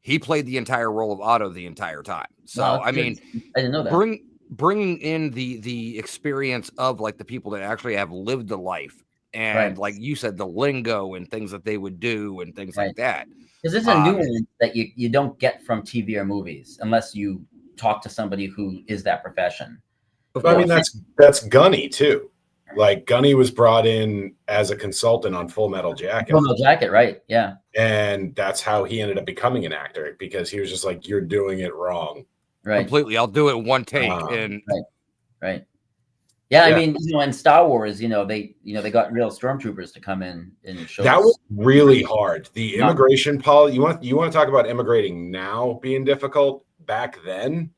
S2: He played the entire role of Otto the entire time. So, I mean,
S3: I didn't know that.
S2: Bringing in the experience of like the people that actually have lived the life and like you said, the lingo and things that they would do and things like that.
S3: Because it's a nuance that you don't get from TV or movies unless you talk to somebody who is that profession.
S1: I mean, that's Gunny too. Like Gunny was brought in as a consultant on Full Metal Jacket.
S3: Full Metal Jacket, right? Yeah.
S1: And that's how he ended up becoming an actor because he was just like, "You're doing it wrong."
S3: Right.
S2: Completely. I'll do it in one take.
S3: Right. Yeah, I mean, in Star Wars, they got real stormtroopers to come in and show.
S1: That was really hard. The immigration policy. You want to talk about immigrating now being difficult? Back then,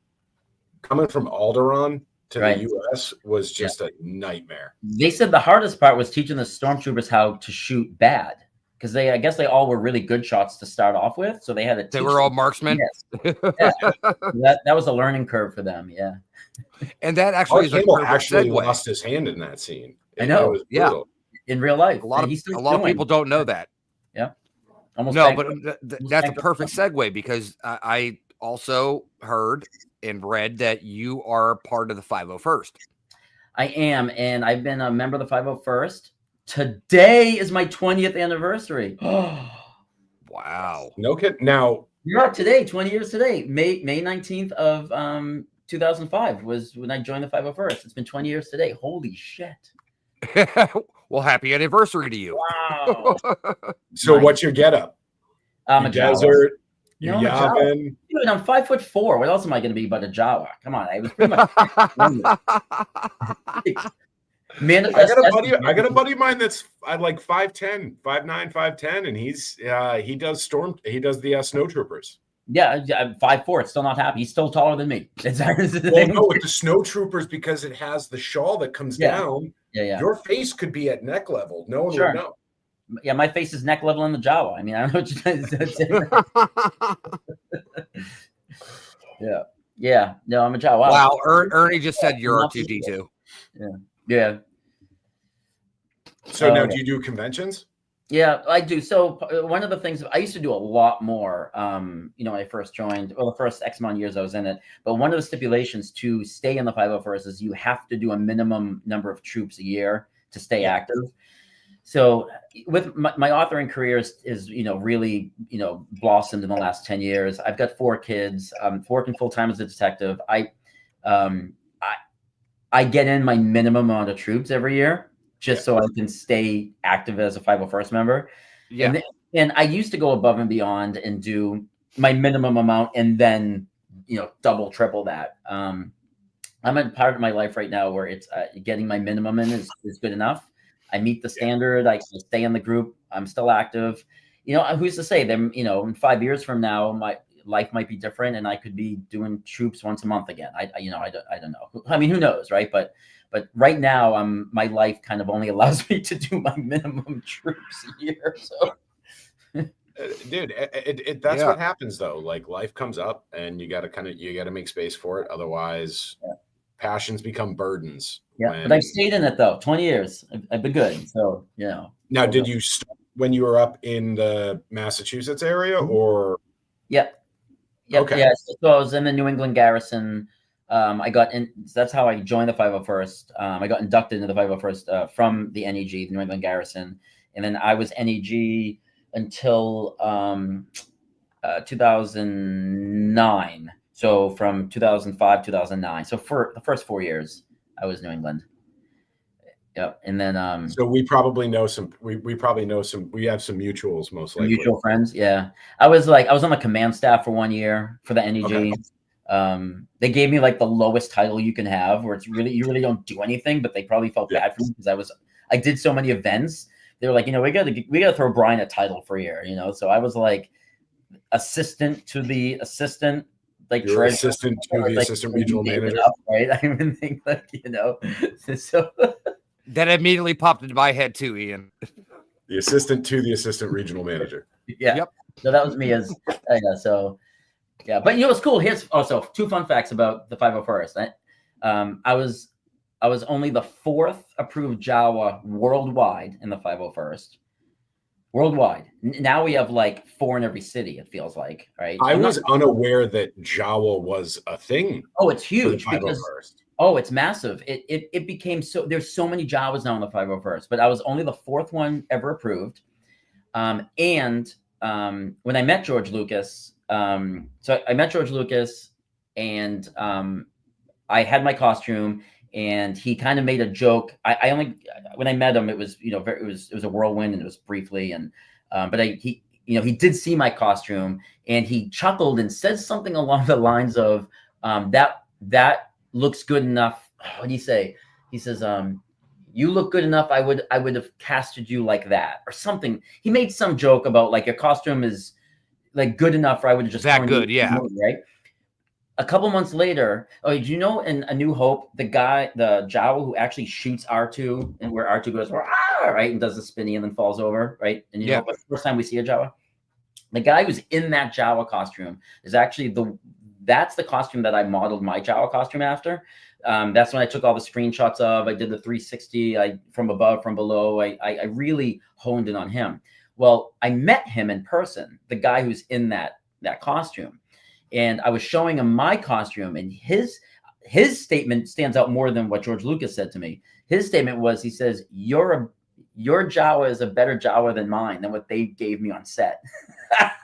S1: coming from Alderaan to the U.S. was just a nightmare.
S3: They said the hardest part was teaching the stormtroopers how to shoot bad because I guess they all were really good shots to start off with, so they had to.
S2: They were all marksmen.
S3: Yes. that was a learning curve for them. Yeah,
S1: and that actually actually lost his hand in that scene.
S3: I know. In real life,
S2: a lot of people don't know that.
S3: Yeah,
S2: almost. No, but that's a perfect segue because I also heard and read that you are part of the 501st.
S3: I am, and I've been a member of the 501st. Today is my 20th anniversary.
S2: Wow.
S1: No kid. Now,
S3: today, 20 years today. May 19th of 2005 was when I joined the 501st. It's been 20 years today. Holy shit.
S2: Well, happy anniversary to you.
S3: Wow.
S1: So what's your getup?
S3: I'm a
S1: desert.
S3: No, dude, I'm 5'4". What else am I going to be but a Jawa? Come on, I was pretty much. Manifest
S1: I got a buddy of mine that's like 5'10", 5'9", 5'10", and he does the snow troopers.
S3: Yeah, I'm 5'4". It's still not happy. He's still taller than me.
S1: Well, no, with the snow troopers, because it has the shawl that comes down.
S3: Yeah.
S1: Your face could be at neck level. No one would know.
S3: Yeah, my face is neck level in the Jawa. I mean, I don't know what you Yeah. No, I'm a Jawa.
S2: Wow, Ernie just said you're R2D2.
S3: Yeah.
S1: So now, do you do conventions?
S3: Yeah, I do. So one of the things I used to do a lot more, when I first joined, the first X amount of years I was in it. But one of the stipulations to stay in the 501st is you have to do a minimum number of troops a year to stay active. So with my authoring career is really, blossomed in the last 10 years. I've got 4 kids. I'm working full time as a detective. I get in my minimum amount of troops every year, just so I can stay active as a 501st member.
S2: Yeah.
S3: And I used to go above and beyond and do my minimum amount and then, double, triple that. I'm at a part of my life right now where it's getting my minimum in is good enough. I meet the standard. I can stay in the group. I'm still active. Who's to say them, in 5 years from now, my life might be different and I could be doing troops once a month again. I don't know. I mean, who knows, right? But right now, my life kind of only allows me to do my minimum troops a year. So,
S1: dude, that's what happens though. Like life comes up, and you got to make space for it. Otherwise, passions become burdens.
S3: Yeah, but I've stayed in it though. 20 years. I've been good. So
S1: Now, did you start when you were up in the Massachusetts area, or?
S3: Yeah. Okay. Yeah. So I was in the New England Garrison. I got in. That's how I joined the 501st. I got inducted into the 501st from the NEG, the New England Garrison, and then I was NEG until 2009. So from 2005 2009. So for the first 4 years, I was New England. Yep. And then
S1: so we probably know some. We have some mutuals, most likely.
S3: Mutual friends. Yeah. I was on the command staff for 1 year for the NEG. Okay. They gave me like the lowest title you can have, where it's really you really don't do anything, but they probably felt bad for me because I did so many events. They were like, we gotta throw Brian a title for a year, So I was like assistant to the assistant, like
S1: assistant to the assistant regional manager,
S3: right? I even think so.
S2: That immediately popped into my head too, Ian.
S1: The assistant to the assistant regional manager.
S3: Yeah. Yep. So that was me as so. Yeah, but what's cool? Here's also 2 fun facts about the 501st. I was only the 4th approved Jawa worldwide in the 501st. Worldwide. Now we have like 4 in every city. It feels like, right?
S1: I was unaware that Jawa was a thing.
S3: Oh, it's huge because it's massive. It became so. There's so many Jawas now in the 501st, but I was only the 4th one ever approved. And when I met George Lucas. So I met George Lucas, and I had my costume, and he kind of made a joke. I only when I met him, it was it was a whirlwind, and it was briefly, and but he did see my costume, and he chuckled and said something along the lines of that looks good enough. What did he say? He says, you look good enough. I would have casted you like that or something. He made some joke about like your costume is like good enough, or I would have just
S2: that good,
S3: right? A couple months later, did you know in A New Hope, the Jawa who actually shoots R2 and where R2 goes, right, and does the spinny and then falls over, right? And know, the first time we see a Jawa, the guy who's in that Jawa costume is actually that's the costume that I modeled my Jawa costume after. That's when I took all the screenshots of. I did the 360, from above, from below. I really honed in on him. Well, I met him in person, the guy who's in that costume, and I was showing him my costume, and his statement stands out more than what George Lucas said to me. His statement was, he says, your Jawa is a better Jawa than mine, than what they gave me on set.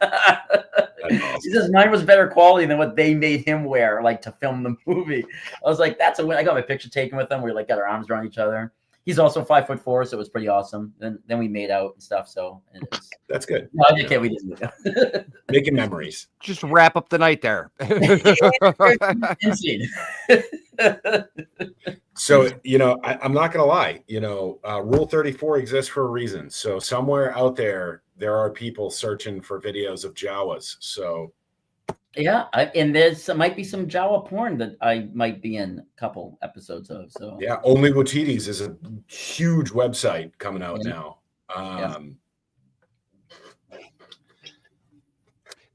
S3: Awesome. He says mine was better quality than what they made him wear, like to film the movie. I was like, that's a win. I got my picture taken with them. We like got our arms around each other. he's also 5'4", so it was pretty awesome. Then we made out and stuff. So
S1: That's good.
S3: No, I didn't. We didn't.
S1: Making memories.
S2: Just wrap up the night there.
S3: Insane.
S1: So, I'm not going to lie, Rule 34 exists for a reason. So somewhere out there are people searching for videos of Jawas. So
S3: yeah, and might be some Jawa porn that I might be in a couple episodes of. So
S1: yeah, Only Watitis is a huge website coming out now.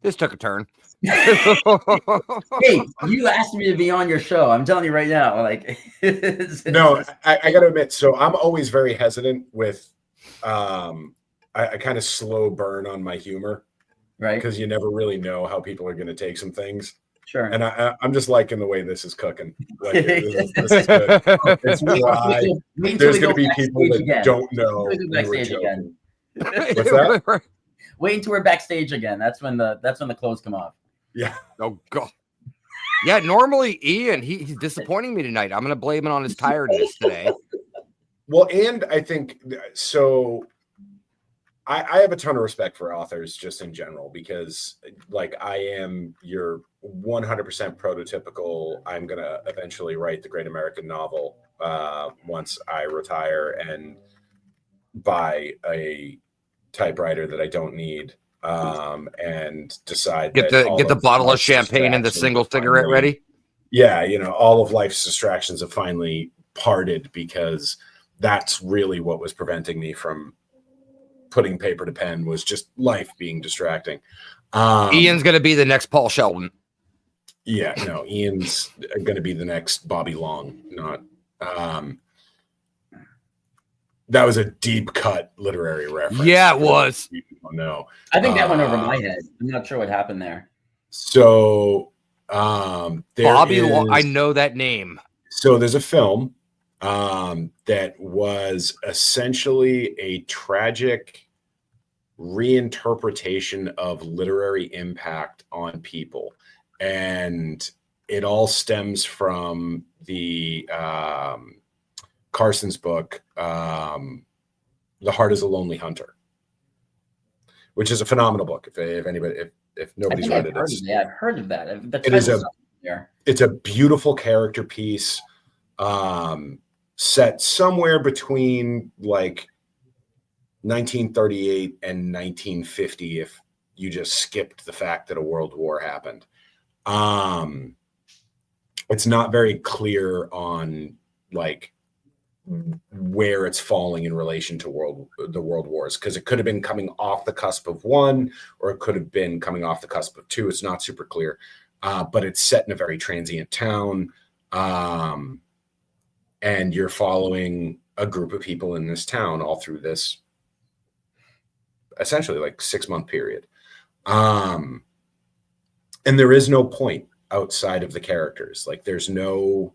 S2: This took a turn.
S3: Hey, you asked me to be on your show. I'm telling you right now. Like,
S1: no, I got to admit. So I'm always very hesitant with. I kind of slow burn on my humor,
S3: right?
S1: Because you never really know how people are going to take some things.
S3: Sure.
S1: And I'm just liking the way this is cooking. Like, this is good. It's dry. There's going to be people that don't know.
S3: Backstage again.
S1: What's that?
S3: Wait until we're backstage again. That's when the clothes come off.
S1: Yeah.
S2: Oh God. Yeah. Normally, Ian, he's disappointing me tonight. I'm gonna blame it on his tiredness today.
S1: Well, and I think so. I have a ton of respect for authors just in general because, like, I am your 100% prototypical. I'm gonna eventually write the great American novel once I retire and buy a typewriter that I don't need. And decide
S2: get the bottle of champagne and the single cigarette ready.
S1: Yeah, all of life's distractions have finally parted because that's really what was preventing me from putting paper to pen was just life being distracting.
S2: Ian's gonna be the next Paul Sheldon.
S1: Yeah, no, Ian's gonna be the next Bobby Long, not that was a deep cut literary reference.
S2: Yeah, it was.
S1: No,
S3: I think that went over my head. I'm not sure what happened there.
S1: So,
S2: Bobby Long, I know that name.
S1: So there's a film that was essentially a tragic reinterpretation of literary impact on people, and it all stems from the Carson's book, The Heart is a Lonely Hunter, which is a phenomenal book. If anybody, if nobody's read it,
S3: I've heard of that.
S1: It's a beautiful character piece, set somewhere between like 1938 and 1950. If you just skipped the fact that a world war happened, it's not very clear on like where it's falling in relation to the world wars, because it could have been coming off the cusp of one or it could have been coming off the cusp of two. It's not super clear, but it's set in a very transient town, and you're following a group of people in this town all through this essentially like 6-month period, and there is no point outside of the characters. Like, there's no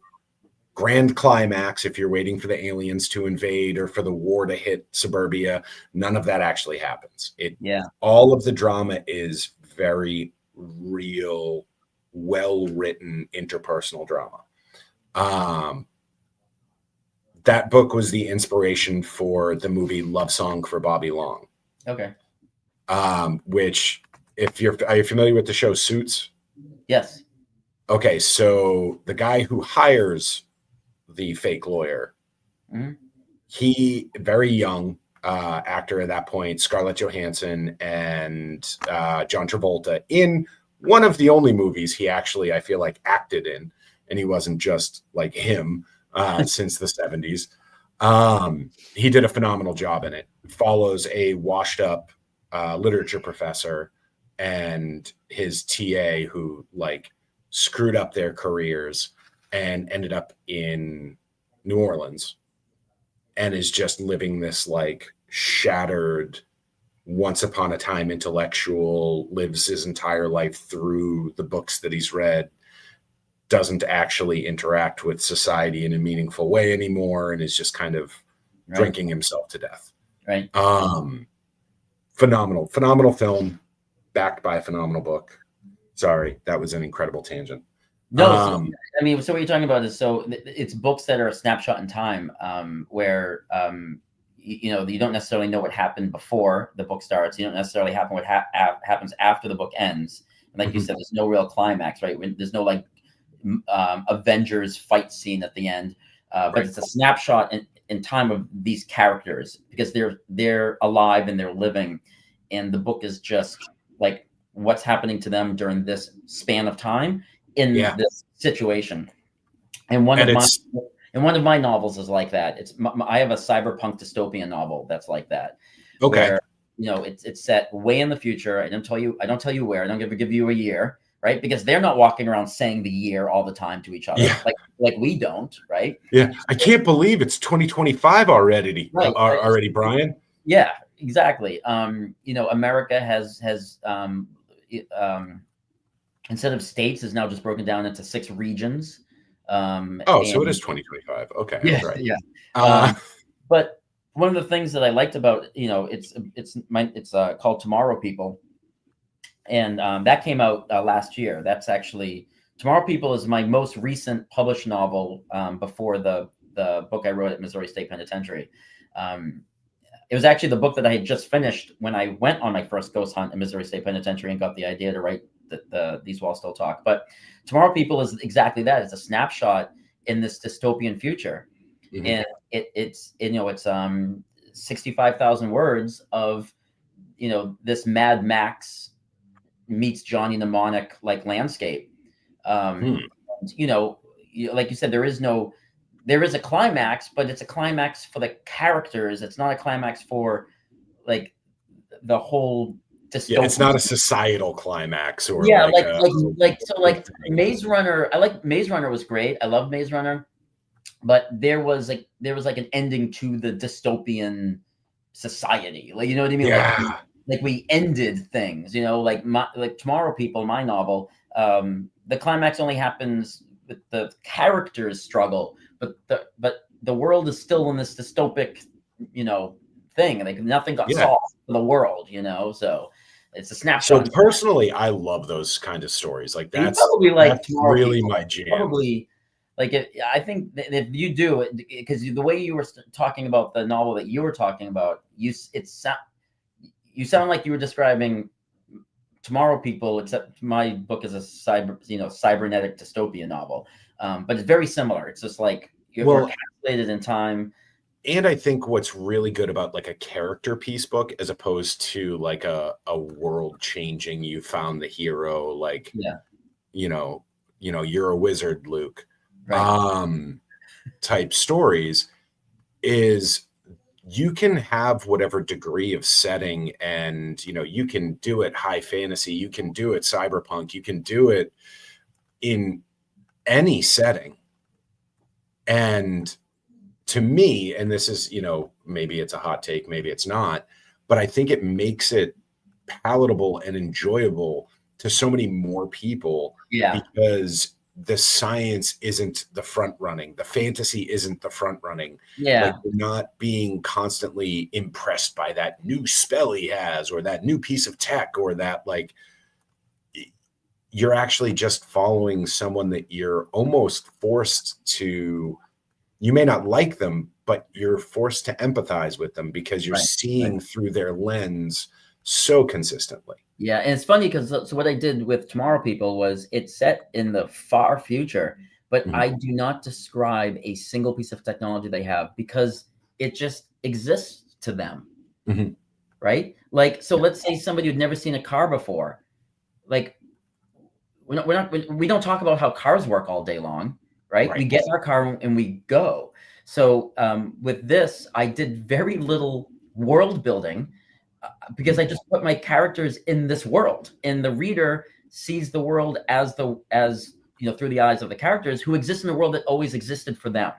S1: grand climax if you're waiting for the aliens to invade or for the war to hit suburbia. None of that actually happens. All of the drama is very real, well-written interpersonal drama. That book was the inspiration for the movie Love Song for Bobby Long.
S3: Okay.
S1: Which, are you familiar with the show Suits?
S3: Yes.
S1: Okay, so the guy who hires the fake lawyer, he, very young actor at that point, Scarlett Johansson and John Travolta, in one of the only movies he actually, I feel like, acted in, and he wasn't just like him since the 70s. He did a phenomenal job in it. Follows a washed up literature professor and his TA who like screwed up their careers and ended up in New Orleans and is just living this like shattered, once upon a time intellectual, lives his entire life through the books that he's read, doesn't actually interact with society in a meaningful way anymore, and is just kind of drinking himself to death.
S3: Right.
S1: Phenomenal film, backed by a phenomenal book. Sorry, that was an incredible tangent.
S3: No, so, I mean, so what you're talking about is it's books that are a snapshot in time, where you know, you don't necessarily know what happened before the book starts. You don't necessarily happen what happens after the book ends. And like you said, there's no real climax, right? There's no like Avengers fight scene at the end, but it's a snapshot in time of these characters because they're alive and they're living, and the book is just like what's happening to them during this span of time in this situation. And one of my novels is like that. I have a cyberpunk dystopian novel that's like that.
S1: Okay.
S3: Where, you know, it's set way in the future. I don't tell you where. I don't give you a year, right? Because they're not walking around saying the year all the time to each other, like we don't, right?
S1: Yeah, I can't believe it's 2025 already. Already, Brian.
S3: Yeah, exactly. You know, America has instead of states is now just broken down into 6 regions.
S1: So it is 2025. Okay,
S3: yeah,
S1: right.
S3: Yeah. But one of the things that I liked about, you know, it's called Tomorrow People, and that came out last year. That's actually Tomorrow People is my most recent published novel before the book I wrote at Missouri State Penitentiary. It was actually the book that I had just finished when I went on my first ghost hunt at Missouri State Penitentiary and got the idea to write These Walls Still Talk. But Tomorrow People is exactly that. It's a snapshot in this dystopian future. And it's 65,000 words of, you know, this Mad Max meets Johnny Mnemonic like landscape. You know, like you said, there is a climax, but it's a climax for the characters. It's not a climax for like the whole dystopian.
S1: Yeah, it's not a societal climax or
S3: like Maze Runner. I like Maze Runner was great. I love Maze Runner, but there was like an ending to the dystopian society. Like, you know what I mean?
S1: Yeah.
S3: Like we ended things, you know, like Tomorrow People, my novel, the climax only happens with the characters struggle, but the world is still in this dystopic, you know, thing. Like nothing got solved for the world, you know, so it's a snapshot.
S1: So personally, I love those kind of stories. Like that's really my jam.
S3: Probably like I think if you do it, because the way you were talking about the novel that you were talking about, you sound like you were describing Tomorrow People, except my book is a cybernetic dystopian novel, but it's very similar. It's just like you're calculated in time.
S1: And I think what's really good about like a character piece book, as opposed to like a world changing, you found the hero, like you know, you're a wizard, Luke, type stories, is you can have whatever degree of setting, and you know, you can do it high fantasy, you can do it cyberpunk, you can do it in any setting. And to me, and this is, you know, maybe it's a hot take, maybe it's not, but I think it makes it palatable and enjoyable to so many more people, because the science isn't the front running, the fantasy isn't the front running. Like, you're not being constantly impressed by that new spell he has, or that new piece of tech, or that, like, you're actually just following someone that you're almost forced to, you may not like them, but you're forced to empathize with them because you're seeing through their lens so consistently.
S3: Yeah, and it's funny because so what I did with Tomorrow People was it's set in the far future, but I do not describe a single piece of technology they have because it just exists to them, right? Like, so let's say somebody who'd never seen a car before, like we don't talk about how cars work all day long, right? We get in our car and we go. So with this, I did very little world building. Because I just put my characters in this world, and the reader sees the world as you know, through the eyes of the characters who exist in a world that always existed for them.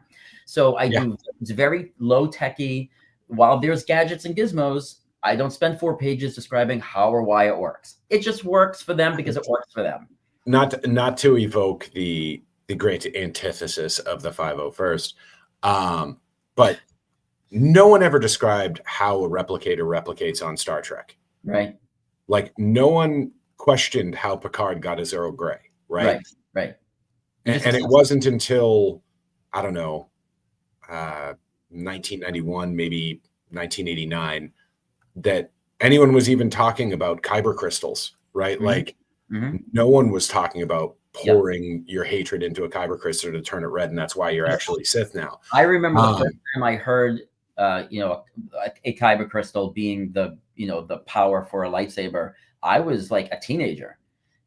S3: So it's very low techy. While there's gadgets and gizmos, I don't spend 4 pages describing how or why it works. It just works for them because it works for them.
S1: Not to evoke the great antithesis of the 501st, but no one ever described how a replicator replicates on Star Trek.
S3: Right.
S1: Like, no one questioned how Picard got his Earl Grey. Right. And it wasn't until, I don't know, 1991, maybe 1989, that anyone was even talking about kyber crystals, right?
S3: Mhm.
S1: Like no one was talking about pouring your hatred into a kyber crystal to turn it red, and that's why you're actually Sith now.
S3: I remember the first time I heard, a kyber crystal being the power for a lightsaber. I was like a teenager,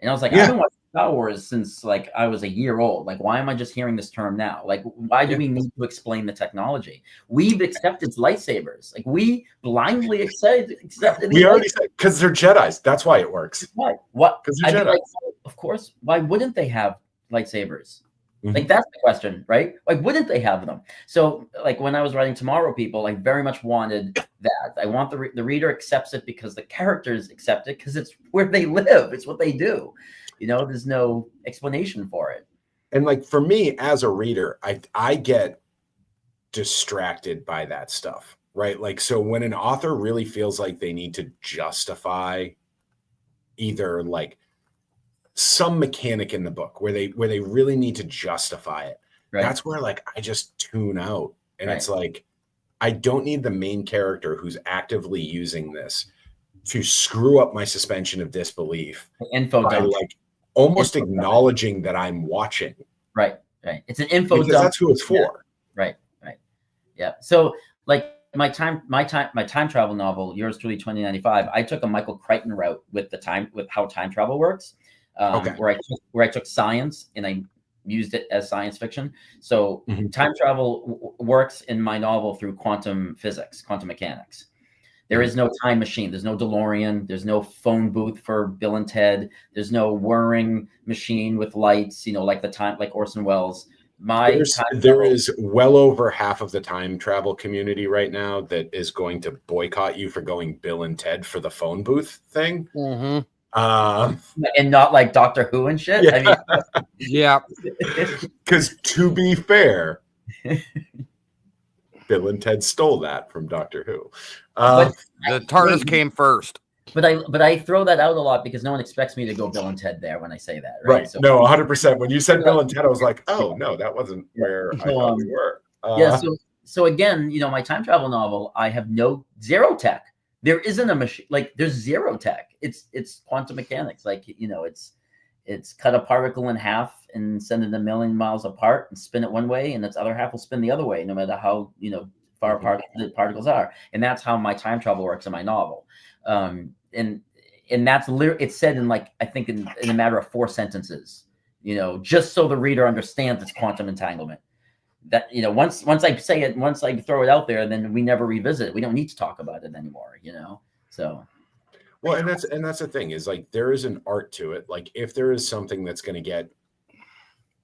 S3: and I was like, I've been watching Star Wars since like I was a year old. Like, why am I just hearing this term now? Like, why do we need to explain the technology? We've accepted lightsabers. Like, we blindly accepted.
S1: We already said because they're Jedis. That's why it works.
S3: Why? What?
S1: Because they're Jedi.
S3: Like, of course. Why wouldn't they have lightsabers? Like, that's the question, right? Why wouldn't they have them? So, like, when I was writing Tomorrow People, I very much wanted that. I want the reader accepts it because the characters accept it because it's where they live. It's what they do. There's no explanation for it.
S1: And like for me as a reader, I get distracted by that stuff, right? Like, so when an author really feels like they need to justify either like some mechanic in the book where they really need to justify it, that's where like I just tune out. And it's like, I don't need the main character who's actively using this to screw up my suspension of disbelief by like almost acknowledging that I'm watching.
S3: Right. It's an info
S1: because
S3: dump.
S1: that's who it's for.
S3: Right. Yeah. So like my time travel novel, Yours Truly 2095, I took a Michael Crichton route with how time travel works. Where I took science and I used it as science fiction. So time travel works in my novel through quantum physics, quantum mechanics. There is no time machine. There's no DeLorean. There's no phone booth for Bill and Ted. There's no whirring machine with lights, like Orson Welles.
S1: There is well over half of the time travel community right now that is going to boycott you for going Bill and Ted for the phone booth thing.
S3: And not like Doctor Who and shit.
S1: Yeah.
S3: I mean,
S2: yeah.
S1: Because to be fair, Bill and Ted stole that from Doctor Who.
S2: The TARDIS came first.
S3: But I throw that out a lot because no one expects me to go Bill and Ted there when I say that.
S1: Right. So, no, 100%. When you said Bill and Ted, I was like, oh, no, that wasn't where I thought we were.
S3: So again, my time travel novel, I have zero tech. There isn't a machine. Like, there's zero tech. It's quantum mechanics. Like, it's cut a particle in half and send it a million miles apart and spin it one way, and its other half will spin the other way, no matter how far apart the particles are. And that's how my time travel works in my novel. And that's it's said in like, I think in a matter of 4 sentences, just so the reader understands it's quantum entanglement. That, once I say it, once I throw it out there, then we never revisit it. We don't need to talk about it anymore, so.
S1: Well, and that's the thing is like, there is an art to it. Like if there is something that's going to get,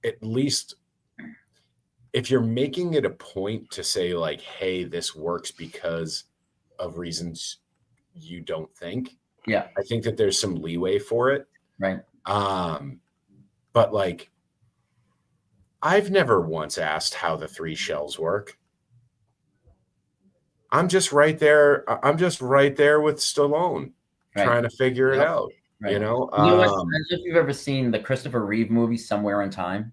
S1: at least if you're making it a point to say like, hey, this works because of reasons you don't think.
S3: Yeah.
S1: I think that there's some leeway for it.
S3: Right.
S1: But like, I've never once asked how the 3 shells work. I'm just right there. I'm just right there with Stallone trying to figure it out.
S3: Right.
S1: I don't know
S3: if you've ever seen the Christopher Reeve movie Somewhere in Time.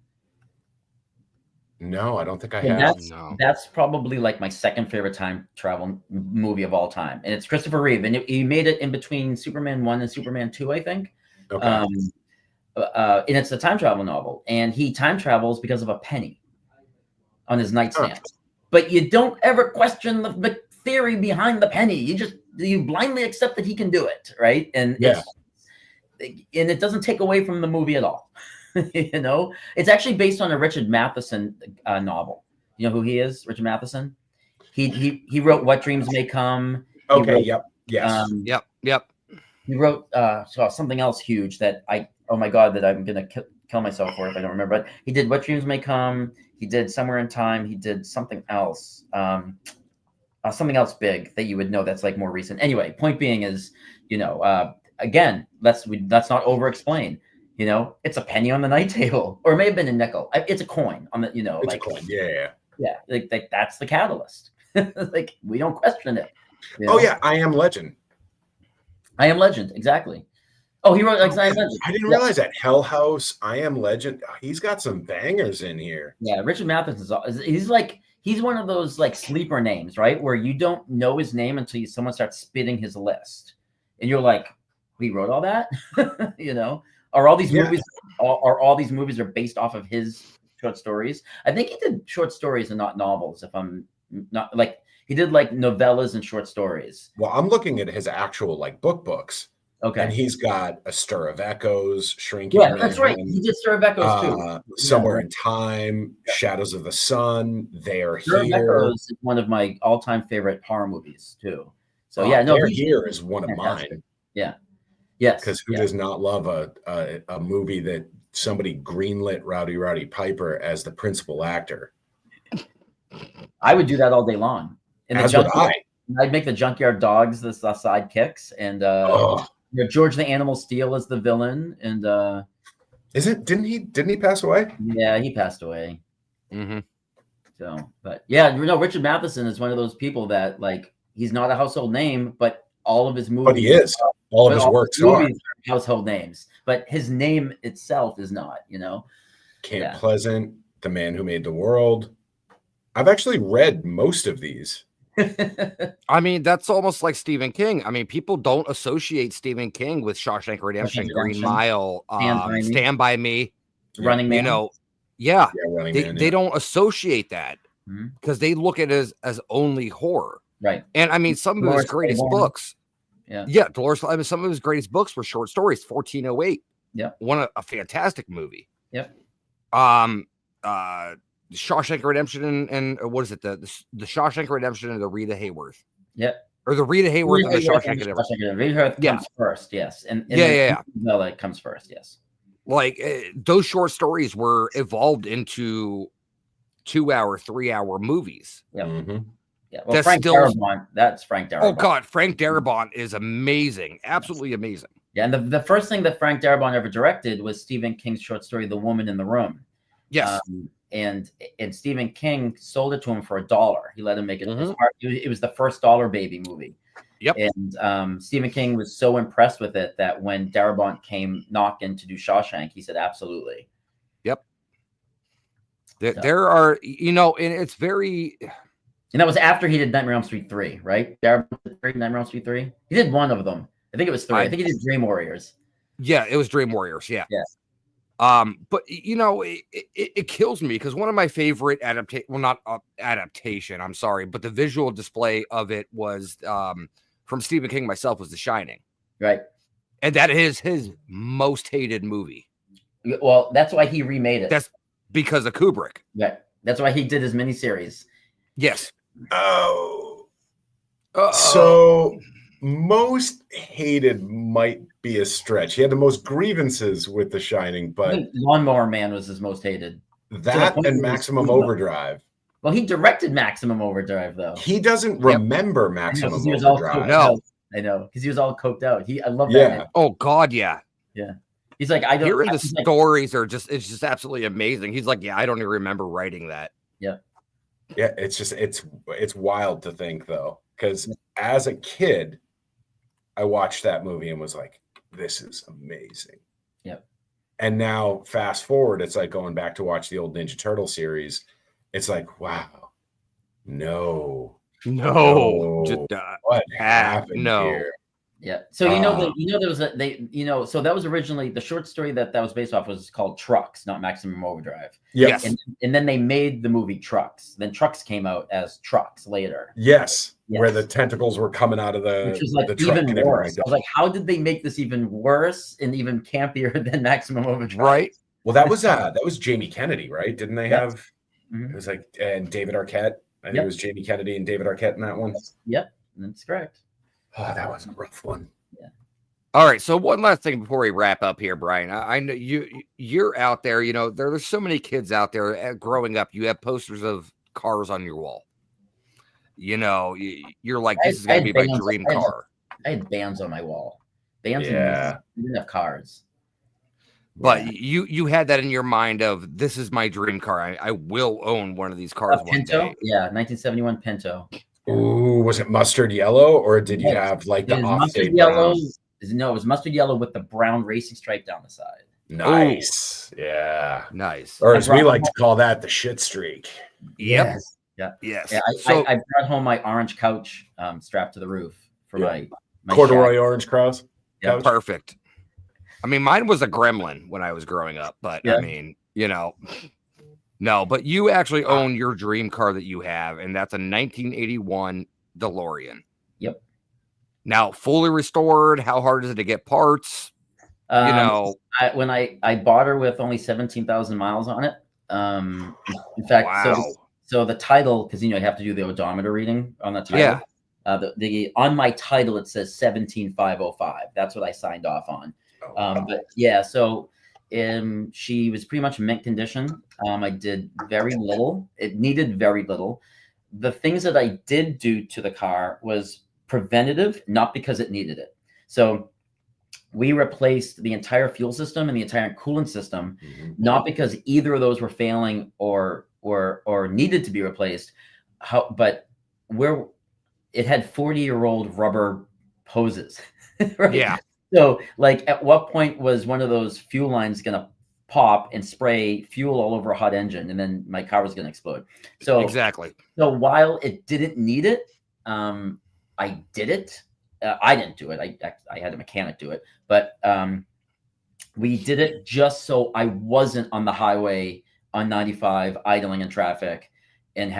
S1: No, I don't think I have.
S3: That's probably like my second favorite time travel movie of all time. And it's Christopher Reeve. And he made it in between Superman 1 and Superman 2, I think.
S1: Okay.
S3: And it's a time travel novel. And he time travels because of a penny on his nightstand. But you don't ever question the theory behind the penny. You blindly accept that he can do it, right? And it doesn't take away from the movie at all. It's actually based on a Richard Matheson
S1: novel.
S3: You know who he is? Richard Matheson. He wrote What Dreams May Come.
S1: Yep.
S3: He wrote something else huge that I'm gonna kill myself for if I don't remember. But he did What Dreams May Come. He did Somewhere in Time. He did something else big that you would know that's like more recent. Anyway, point being is, again, let's not over-explain. It's a penny on the night table, or it may have been a nickel. It's a coin on the,
S1: it's a coin. Yeah.
S3: Like that's the catalyst. Like, we don't question it.
S1: Oh yeah, I Am Legend.
S3: I Am Legend, exactly. Oh, he wrote I Am Legend.
S1: I didn't realize that. Hell House, I Am Legend. He's got some bangers in here.
S3: Yeah, Richard Matheson he's one of those like sleeper names, right? Where you don't know his name until someone starts spitting his list, and you're like, "We wrote all that," you know? Are all these movies? Are all these movies are based off of his short stories? I think he did short stories and not novels. If I'm not like he did like novellas and short stories.
S1: Well, I'm looking at his actual like books.
S3: Okay.
S1: And he's got A Stir of Echoes, Shrinking.
S3: Yeah, that's right. He did Stir of Echoes too.
S1: Somewhere in Time, Shadows of the Sun, They Are
S3: Stir
S1: Here.
S3: of Echoes is one of my all-time favorite horror movies too. So
S1: They Are Here is one of mine.
S3: Yeah. Yes.
S1: Because who does not love a movie that somebody greenlit Rowdy Piper as the principal actor?
S3: I would do that all day long.
S1: As would I.
S3: I'd make the Junkyard Dogs the sidekicks, and George the Animal Steel is the villain, and
S1: didn't he pass away?
S3: Yeah, he passed away.
S2: Mm-hmm.
S3: So, but yeah, Richard Matheson is one of those people that like he's not a household name, but all of his movies.
S1: But he is. All of his works are
S3: household names, but his name itself is not.
S1: Camp Pleasant, The Man Who Made the World. I've actually read most of these.
S2: I mean, that's almost like Stephen King. I mean, people don't associate Stephen King with Shawshank Redemption, Green Mile, Stand By Me,
S3: Running Man.
S2: They don't associate that because they look at it as only horror.
S3: Right.
S2: And I mean, some of his greatest books. Yeah. Dolores. I mean, some of his greatest books were short stories. 1408.
S3: Yeah.
S2: A fantastic movie.
S3: Yep.
S2: Shawshank Redemption and what is it? The Shawshank Redemption and the Rita Hayworth.
S3: Yep.
S2: Or the Rita Hayworth and the Shawshank Redemption.
S3: Rita comes first, yes. And Novella comes first, yes.
S2: Like those short stories were evolved into 2-hour, 3-hour movies.
S3: Yeah.
S1: Mm-hmm.
S3: Yeah. Well, that's Frank Darabont.
S2: Oh God, Frank Darabont is amazing. Absolutely amazing.
S3: Yeah, and the first thing that Frank Darabont ever directed was Stephen King's short story, The Woman in the Room.
S2: Yes.
S3: And Stephen King sold it to him for $1. He let him make it. It was the first Dollar Baby movie.
S2: Yep.
S3: And Stephen King was so impressed with it that when Darabont came knocking to do Shawshank, he said, absolutely.
S2: Yep. There are, and it's very...
S3: And that was after he did Nightmare on Elm Street 3, right? Darabont did Nightmare on Elm Street 3? He did one of them. I think it was 3. I think he did Dream Warriors.
S2: Yeah, it was Dream Warriors, yeah.
S3: Yes.
S2: But it kills me because one of my favorite adaptation, I'm sorry, but the visual display of it was from Stephen King myself was The Shining.
S3: Right.
S2: And that is his most hated movie.
S3: Well, that's why he remade it.
S2: That's because of Kubrick.
S3: Yeah. That's why he did his miniseries.
S2: Yes.
S1: So most hated might be a stretch. He had the most grievances with The Shining, but
S3: Lawnmower Man was his most hated.
S1: That and Maximum Overdrive.
S3: Well, he directed Maximum Overdrive, though.
S1: He doesn't remember Maximum Overdrive.
S3: No, I know, because he was all coked out. I love that.
S1: Yeah.
S2: Oh God, yeah.
S3: Yeah. He's like, I don't.
S2: Hearing the stories are it's just absolutely amazing. He's like, yeah, I don't even remember writing that.
S3: Yeah.
S1: Yeah, it's wild to think though, because as a kid, I watched that movie and was like, this is amazing.
S3: Yep.
S1: And now fast forward, it's like going back to watch the old Ninja Turtle series. It's like, wow, no. What happened here?
S3: Yeah. So there was so that was originally the short story that was based off was called Trucks, not Maximum Overdrive.
S1: Yes.
S3: And then they made the movie Trucks. Then Trucks came out as Trucks later.
S1: Yes. Where the tentacles were coming out of
S3: which was like even worse. I was like, how did they make this even worse and even campier than Maximum Overdrive?
S2: Right.
S1: Well, that was Jamie Kennedy, right? Didn't they have? It was like and David Arquette. I think it was Jamie Kennedy and David Arquette in that one.
S3: Yep, that's correct.
S1: Oh, that was a rough one.
S3: Yeah.
S2: All right. So one last thing before we wrap up here, Brian. I know you're out there. There's so many kids out there growing up. You have posters of cars on your wall. You're like, this is gonna be my dream car.
S3: I had bands on my wall. Bands.
S1: Yeah.
S3: I didn't have cars.
S2: But you had that in your mind of this is my dream car. I will own one of these cars one day.
S3: Yeah, 1971 Pinto.
S1: Ooh, was it mustard yellow or did you have like the off-fade
S3: yellow?
S1: browns?
S3: No, it was mustard yellow with the brown racing stripe down the side.
S1: Nice. Yeah.
S2: Nice.
S1: Or as we like to call that, the shit streak.
S2: Yep.
S3: Yeah.
S2: Yes.
S3: Yeah, I brought home my orange couch strapped to the roof for my
S1: corduroy
S3: shack.
S1: orange cross.
S3: Yeah,
S2: perfect. I mean, mine was a Gremlin when I was growing up, but
S3: Yeah.
S2: I mean, no, but you actually own your dream car that you have, and that's a 1981 DeLorean.
S3: Yep.
S2: Now, fully restored, how hard is it to get parts?
S3: When I bought her with only 17,000 miles on it. In fact,
S2: wow.
S3: So the title, because you have to do the odometer reading on the title.
S2: Yeah.
S3: On my title it says 17,505. That's what I signed off on. But yeah, so she was pretty much mint condition. I did very little. It needed very little. The things that I did do to the car was preventative, not because it needed it. So we replaced the entire fuel system and the entire coolant system, not because either of those were failing or needed to be replaced, but where it had 40-year-old rubber hoses. Right?
S2: Yeah.
S3: So like at what point was one of those fuel lines going to pop and spray fuel all over a hot engine, and then my car was going to explode? So
S2: exactly.
S3: So while it didn't need it, I did it. I didn't do it. I had a mechanic do it, but we did it just so I wasn't on the highway on 95 idling in traffic and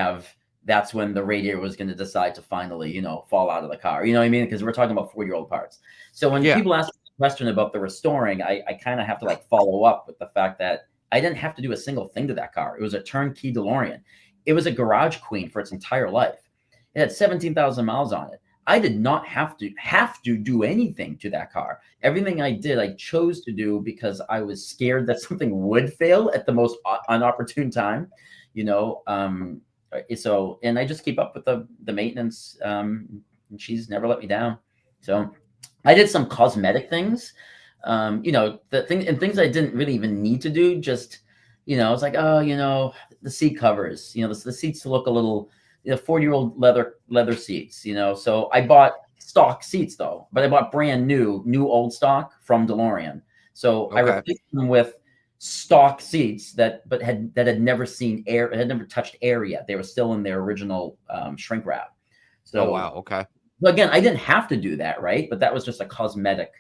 S3: that's when the radiator was going to decide to finally, fall out of the car. You know what I mean? Because we're talking about 4-year-old parts. So when people ask me a question about the restoring, I kind of have to follow up with the fact that I didn't have to do a single thing to that car. It was a turnkey DeLorean. It was a garage queen for its entire life. It had 17,000 miles on it. I did not have to do anything to that car. Everything I did, I chose to do because I was scared that something would fail at the most inopportune time, So, and I just keep up with the maintenance. And she's never let me down. So I did some cosmetic things, things I didn't really even need to do. Just, it's like, the seat covers, the seats look a little, 40-year-old leather seats, so I bought stock seats though, but I bought brand new old stock from DeLorean. So I replaced them with stock seats that had never seen air, had never touched air yet. They were still in their original shrink wrap. So
S2: wow. Okay.
S3: Again, I didn't have to do that, right? But that was just a cosmetic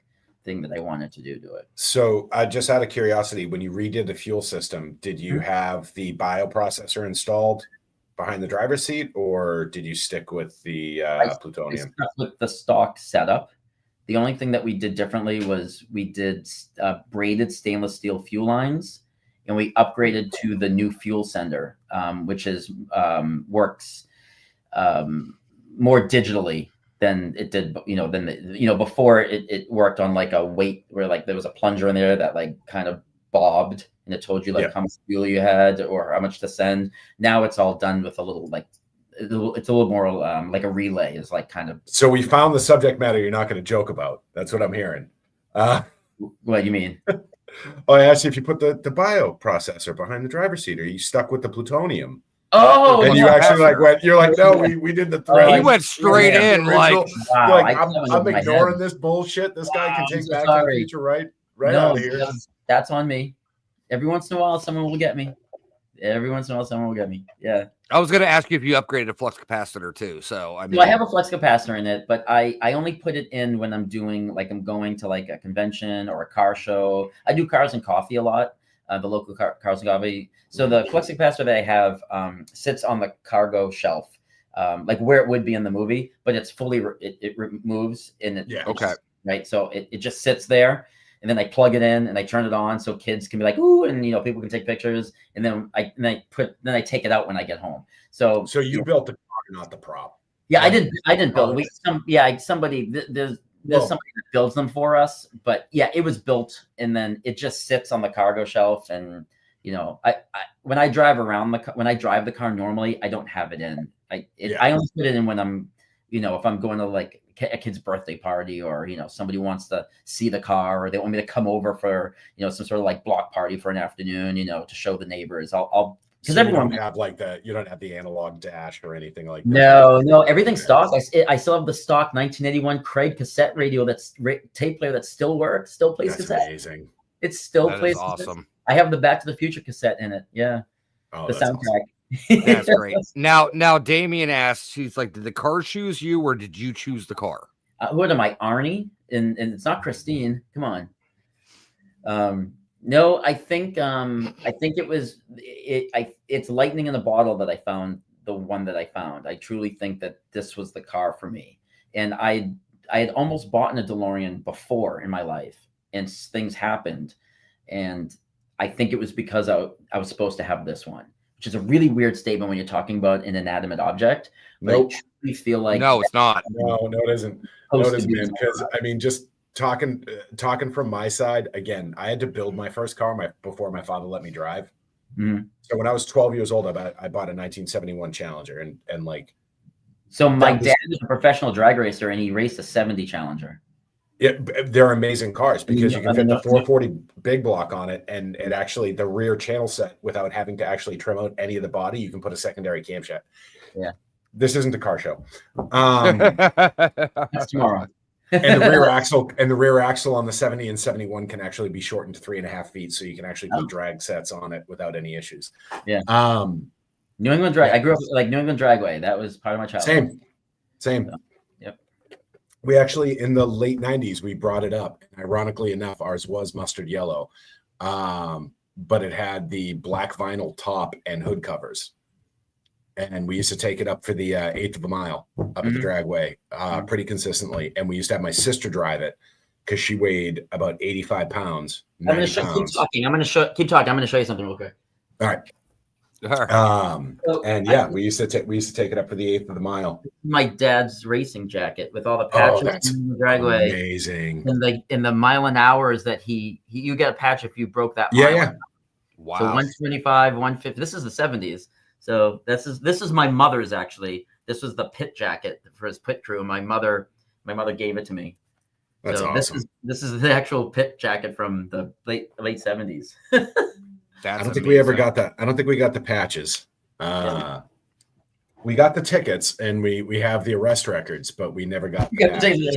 S3: thing that I wanted to do to it.
S1: So just out of curiosity, when you redid the fuel system, did you have the bioprocessor installed behind the driver's seat, or did you stick with the plutonium?
S3: I stuck with the stock setup. The only thing that we did differently was we did braided stainless steel fuel lines, and we upgraded to the new fuel sender, which works more digitally than it did, before it worked on like a weight where there was a plunger in there that kind of bobbed and it told you how much fuel you had or how much to send. Now it's all done with a little it's a little more like a relay is kind of.
S1: So we found the subject matter you're not going to joke about. That's what I'm hearing.
S3: What do you mean?
S1: I asked you if you put the bioprocessor behind the driver's seat, or you stuck with the plutonium.
S3: Oh,
S1: and you actually went. You're like, no, we did the thread.
S2: He went straight in,
S3: wow,
S1: I'm ignoring this bullshit. This guy can take Back to the Future right out of here.
S3: That's on me. Every once in a while, someone will get me. Yeah.
S2: I was going to ask you if you upgraded a flux capacitor too. So
S3: I have a flux capacitor in it, but I only put it in when I'm doing I'm going to a convention or a car show. I do Cars and Coffee a lot, the local Cars and Coffee. So the flux capacitor that I have sits on the cargo shelf, where it would be in the movie, but it's fully it moves in it.
S1: Yeah.
S2: Okay.
S3: Right. So it just sits there. And then I plug it in and I turn it on so kids can be like, ooh, and people can take pictures. And then I take it out when I get home. So
S1: you built the car, not the prop.
S3: Yeah, I didn't build. There's somebody that builds them for us. But yeah, it was built and then it just sits on the cargo shelf. And when I drive the car normally, I don't have it in. I only put it in when I'm, if I'm going to a kid's birthday party, or somebody wants to see the car, or they want me to come over for some sort of block party for an afternoon, to show the neighbors. I'll because
S1: So
S3: everyone.
S1: you don't have the analog dash or anything like that.
S3: No, everything's stock. I still have the stock 1981 Craig cassette radio tape player that still works, still plays
S1: That's
S3: cassette.
S1: amazing.
S3: It still
S2: That
S3: plays
S2: is awesome.
S3: I have the Back to the Future cassette in it. Yeah,
S1: Oh,
S3: the
S1: that's
S3: soundtrack.
S1: awesome.
S2: That's great. Now Damien asks, she's like, did the car choose you or did you choose the car?
S3: What am I, Arnie? And it's not Christine. Come on. No, I think it's lightning in the bottle that I found, the one that I found. I truly think that this was the car for me. And I had almost bought in a DeLorean before in my life, and things happened. And I think it was because I was supposed to have this one, which is a really weird statement when you're talking about an inanimate object. But
S1: Nope.
S3: I truly feel like
S2: No, it's not.
S1: No, it isn't. No, it isn't, man. Because I mean, just talking from my side again, I had to build my first car before my father let me drive.
S3: Mm-hmm.
S1: So when I was 12 years old, I bought a 1971 Challenger, and like.
S3: So my dad was a professional drag racer, and he raced a 70 Challenger.
S1: Yeah, they're amazing cars because you can fit the 440 big block on it, and actually the rear channel set without having to actually trim out any of the body. You can put a secondary camshaft.
S3: Yeah,
S1: this isn't a car show.
S3: That's tomorrow.
S1: And the rear axle on the 70 and 71 can actually be shortened to 3.5 feet, so you can actually put drag sets on it without any issues.
S3: Yeah. New England drag. I grew up like New England Dragway. That was part of my childhood.
S1: Same.
S3: So, yep.
S1: We actually, in the late 90s, we brought it up. Ironically enough, ours was mustard yellow, but it had the black vinyl top and hood covers. And we used to take it up for the 1/8 of a mile up at the dragway pretty consistently. And we used to have my sister drive it because she weighed about 85 pounds.
S3: I'm going to keep talking. I'm going to show you something real quick.
S1: All right. And yeah, we used to take it up for the 1/8 of the mile.
S3: My dad's racing jacket with all the patches in the dragway.
S1: Amazing.
S3: And the mile an hour is that you get a patch if you broke that
S1: mile.
S3: Yeah.
S2: Wow.
S3: So 125, 150. This is the 70s. So this is my mother's actually. This was the pit jacket for his pit crew. My mother gave it to me.
S1: That's
S3: so
S1: awesome.
S3: This is the actual pit jacket from the late 70s.
S1: I don't think we ever got that. I don't think we got the patches. We got the tickets and we have the arrest records, but we never got the patches.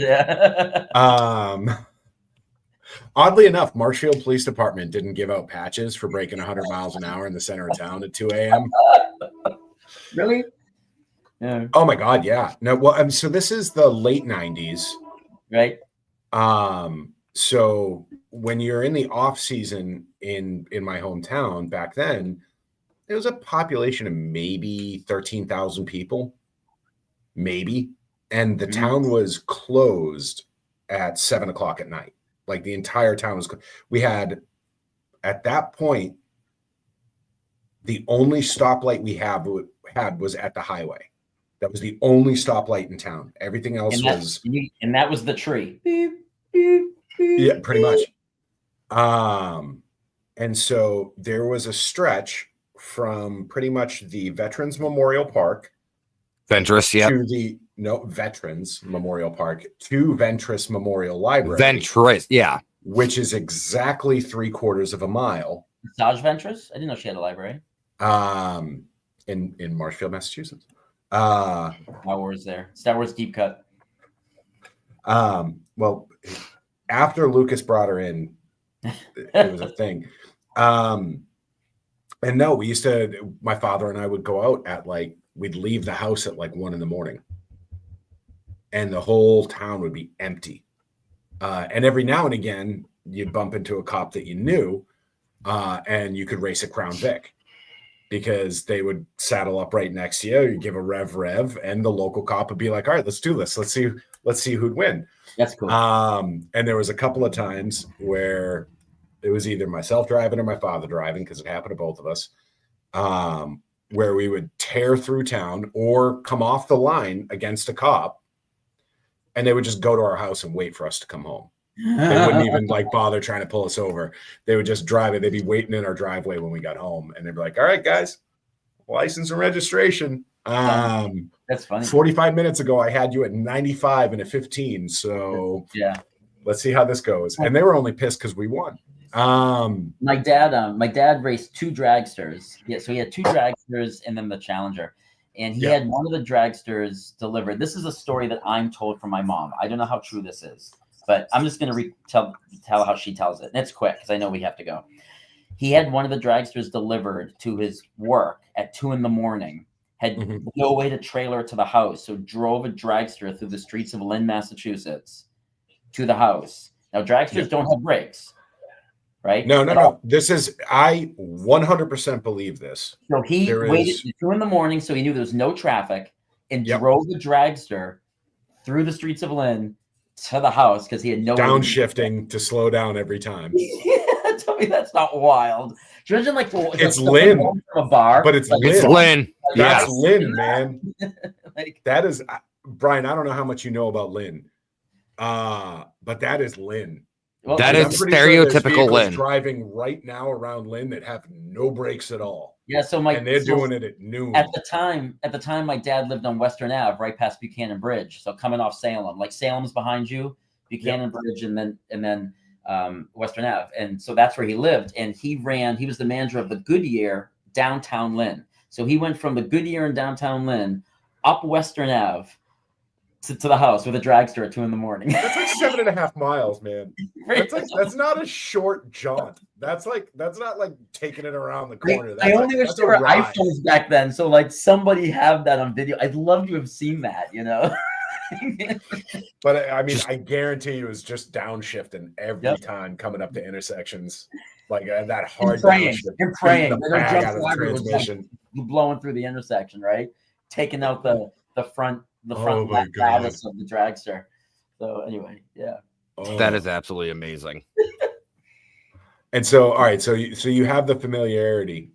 S1: Oddly enough, Marshfield Police Department didn't give out patches for breaking 100 miles an hour in the center of town at 2 a.m.
S3: Really? Yeah.
S1: Oh my God, yeah. No, well, so this is the late 90s.
S3: Right.
S1: So when you're in the off season in my hometown back then, there was a population of maybe 13,000 people, maybe, and the town was closed at 7 o'clock at night. Like the entire town was. We had at that point the only stoplight we had was at the highway. That was the only stoplight in town. Everything else
S3: and that was the tree. Beep,
S1: beep, beep, yeah, pretty much. And so there was a stretch from pretty much the Veterans Memorial Park,
S2: Ventress, yeah,
S1: to Veterans Memorial Park to Ventress Memorial Library.
S2: Ventress, yeah,
S1: which is exactly 3/4 of a mile.
S3: Saj Ventress? I didn't know she had a library.
S1: In Marshfield, Massachusetts.
S3: Star Wars there. Star Wars deep cut.
S1: Well, after Lucas brought her in, it was a thing. And no, we used to, my father and I would go out at we'd leave the house at 1 a.m. and the whole town would be empty. And every now and again, you'd bump into a cop that you knew, and you could race a Crown Vic because they would saddle up right next to you. You give a rev, and the local cop would be like, "All right, let's do this. Let's see who'd win."
S3: That's cool.
S1: And there was a couple of times where it was either myself driving or my father driving, because it happened to both of us, where we would tear through town or come off the line against a cop, and they would just go to our house and wait for us to come home. They wouldn't even bother trying to pull us over. They would just drive it. They'd be waiting in our driveway when we got home, and they'd be like, "All right, guys, license and registration."
S3: That's funny.
S1: 45 minutes ago, I had you at 95 and at 15. So
S3: yeah,
S1: let's see how this goes. And they were only pissed because we won.
S3: My dad raced 2 dragsters. Yeah, so he had 2 dragsters and then the Challenger. And he had one of the dragsters delivered. This is a story that I'm told from my mom. I don't know how true this is, but I'm just going to tell how she tells it. And it's quick because I know we have to go. He had one of the dragsters delivered to his work at 2 a.m, had no way to trailer it to the house. So drove a dragster through the streets of Lynn, Massachusetts to the house. Now, dragsters don't have brakes. Right?
S1: No. I 100% believe this.
S3: So he waited at 2 a.m, so he knew there was no traffic, and drove the dragster through the streets of Lynn to the house because he had no
S1: downshifting to slow down every time.
S3: Tell me that's not wild. Do you imagine
S1: it's Lynn
S3: from a bar,
S1: but it's
S2: Lynn.
S1: It's Lynn. That's
S2: yes.
S1: Lynn, man. That is Brian. I don't know how much you know about Lynn, but that is Lynn.
S2: Well, that is stereotypical Lynn.
S1: Driving right now around Lynn that have no brakes at all.
S3: Yeah,
S1: and they're doing it at noon.
S3: At the time, my dad lived on Western Ave, right past Buchanan Bridge. So coming off Salem, like Salem's behind you, Buchanan Bridge, and then Western Ave, and so that's where he lived. And he was the manager of the Goodyear downtown Lynn. So he went from the Goodyear in downtown Lynn up Western Ave to the house with a dragster at 2 a.m.
S1: That's like 7.5 miles, man. That's not a short jaunt. That's not like taking it around the corner.
S3: I only wish there were iPhones back then, so like somebody have that on video. I'd love to have seen that,
S1: But I mean, I guarantee you, it was just downshifting every time coming up to intersections, like that hard downshift.
S3: You're praying.
S1: The bag out of the transmission,
S3: blowing through the intersection, right? Taking out the front. The front lattice of the dragster. So anyway,
S2: that is absolutely amazing.
S1: And so, all right, so you have the familiarity.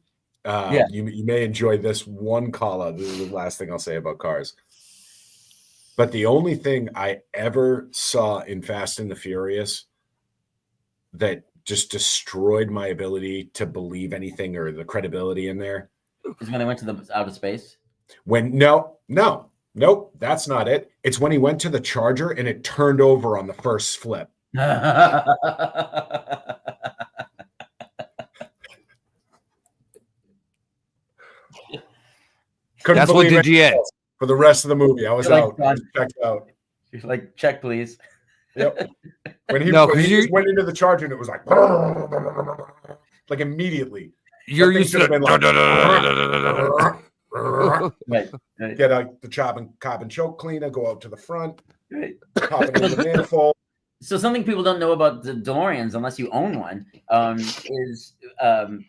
S1: You may enjoy this one call out. This is the last thing I'll say about cars. But the only thing I ever saw in Fast and the Furious that just destroyed my ability to believe anything or the credibility in there
S3: is when they went to the outer space.
S1: Nope, that's not it. It's when he went to the Charger and it turned over on the first flip.
S2: That's what did you get?
S1: For the rest of the movie, I was out. Checked out.
S3: You're like, check, please.
S1: Yep. When he just went into the Charger and it was like immediately.
S2: You're used to been like,
S3: right.
S1: Get the carbon choke cleaner, go out to the front, pop it in the manifold.
S3: So something people don't know about the DeLoreans, unless you own one, is when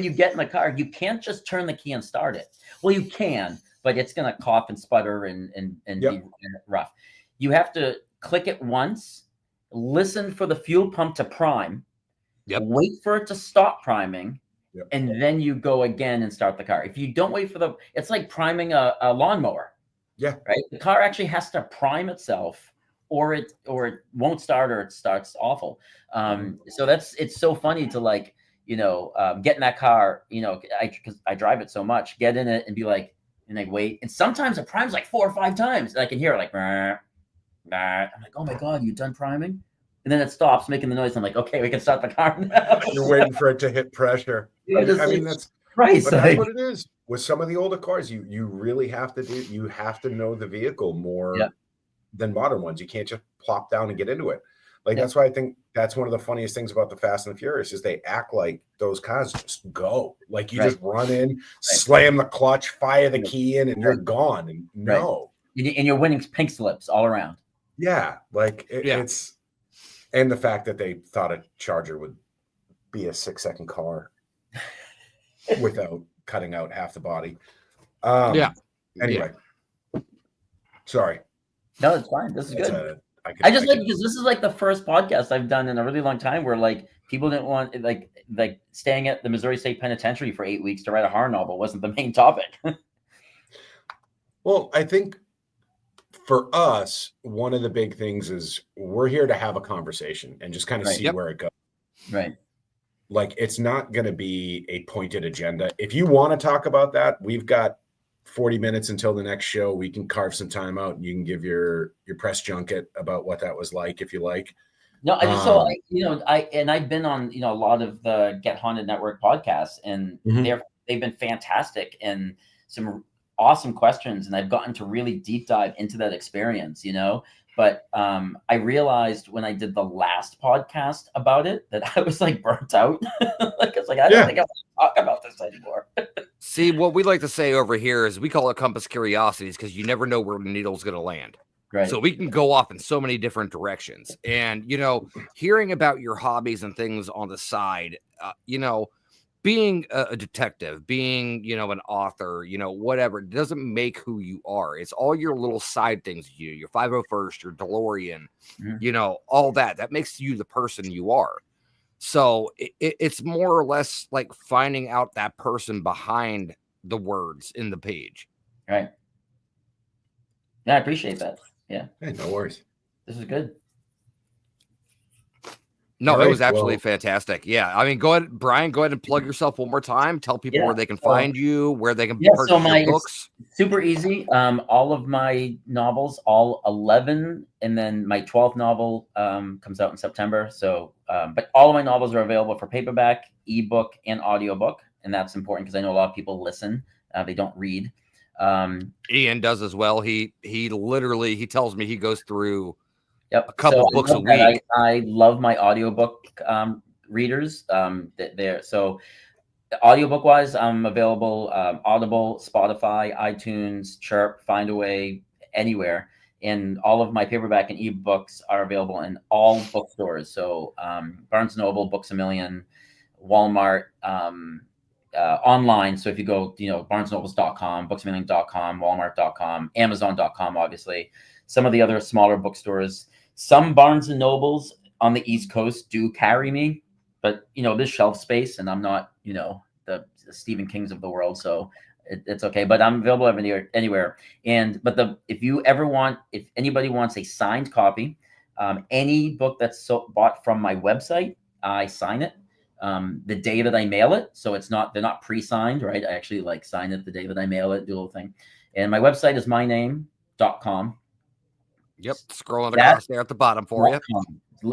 S3: you get in the car, you can't just turn the key and start it. Well, you can, but it's gonna cough and sputter and be rough. You have to click it once, listen for the fuel pump to prime, wait for it to stop priming. And then you go again and start the car. If you don't wait for it's like priming a lawnmower. Yeah. Right. The car actually has to prime itself, or it won't start, or it starts awful. So it's so funny to get in that car. Because I drive it so much. Get in it and be like, and I wait. And sometimes it primes like 4 or 5 times, and I can hear it like, nah. I'm like, oh my god, you done priming? And then it stops making the noise. I'm like, okay, we can start the car now.
S1: You're waiting for it to hit pressure. I mean, that's
S3: right.
S1: That's what it is. With some of the older cars, you really have to know the vehicle more than modern ones. You can't just plop down and get into it. That's why I think that's one of the funniest things about the Fast and the Furious is they act like those cars just go. Like you just run in, slam the clutch, fire the key in, and you're gone. And no.
S3: And you're winning pink slips all around.
S1: Yeah. It's. And the fact that they thought a Charger would be a 6-second car without cutting out half the body. Anyway, sorry.
S3: No, it's fine. This is good. I just because this is like the first podcast I've done in a really long time where like people didn't want like staying at the Missouri State Penitentiary for 8 weeks to write a horror novel wasn't the main topic.
S1: Well, I think for us, one of the big things is we're here to have a conversation and just kind of see where it goes.
S3: Right.
S1: Like it's not going to be a pointed agenda. If you want to talk about that, we've got 40 minutes until the next show. We can carve some time out and you can give your press junket about what that was like if you like.
S3: No, I just so I've been on a lot of the Get Haunted Network podcasts, and
S1: Mhm.
S3: they've been fantastic and some awesome questions, and I've gotten to really deep dive into that experience, But I realized when I did the last podcast about it that I was like burnt out. Like it's like I don't think I want to talk about this anymore.
S2: See, what we like to say over here is we call it compass curiosities because you never know where the needle's going to land.
S3: Right.
S2: So we can go off in so many different directions. And, hearing about your hobbies and things on the side, being a detective, being, an author, whatever, it doesn't make who you are. It's all your little side things you do, your 501st, your DeLorean, all that. That makes you the person you are. So it's more or less like finding out that person behind the words in the page.
S3: Right. Yeah, I appreciate that. Yeah.
S1: Hey, no worries.
S3: This is good.
S2: No, it was absolutely fantastic. Yeah. I mean, go ahead, Brian, go ahead and plug yourself one more time. Tell people where they can find you, where they can purchase your books.
S3: Super easy. All of my novels, all 11, and then my 12th novel comes out in September. So, but all of my novels are available for paperback, ebook, and audiobook. And that's important because I know a lot of people listen. They don't read.
S2: Ian does as well. He literally, he tells me he goes through
S3: a
S2: couple books a week.
S3: I love my audiobook readers. So audiobook wise, I'm available Audible, Spotify, iTunes, Chirp, Findaway, anywhere. And all of my paperback and ebooks are available in all bookstores. So Barnes & Noble, Books A Million, Walmart, online. So if you go, barnesnobles.com, booksamillion.com, walmart.com, amazon.com, obviously. Some of the other smaller bookstores. Some Barnes & Nobles on the East Coast do carry me, but, there's shelf space, and I'm not, the Stephen Kings of the world, so it's okay. But I'm available anywhere. If anybody wants a signed copy, any book that's bought from my website, I sign it the day that I mail it. So they're not pre-signed, right? I actually sign it the day that I mail it, do a little thing. And my website is myname.com.
S2: Yep, scrolling across there at the bottom for you.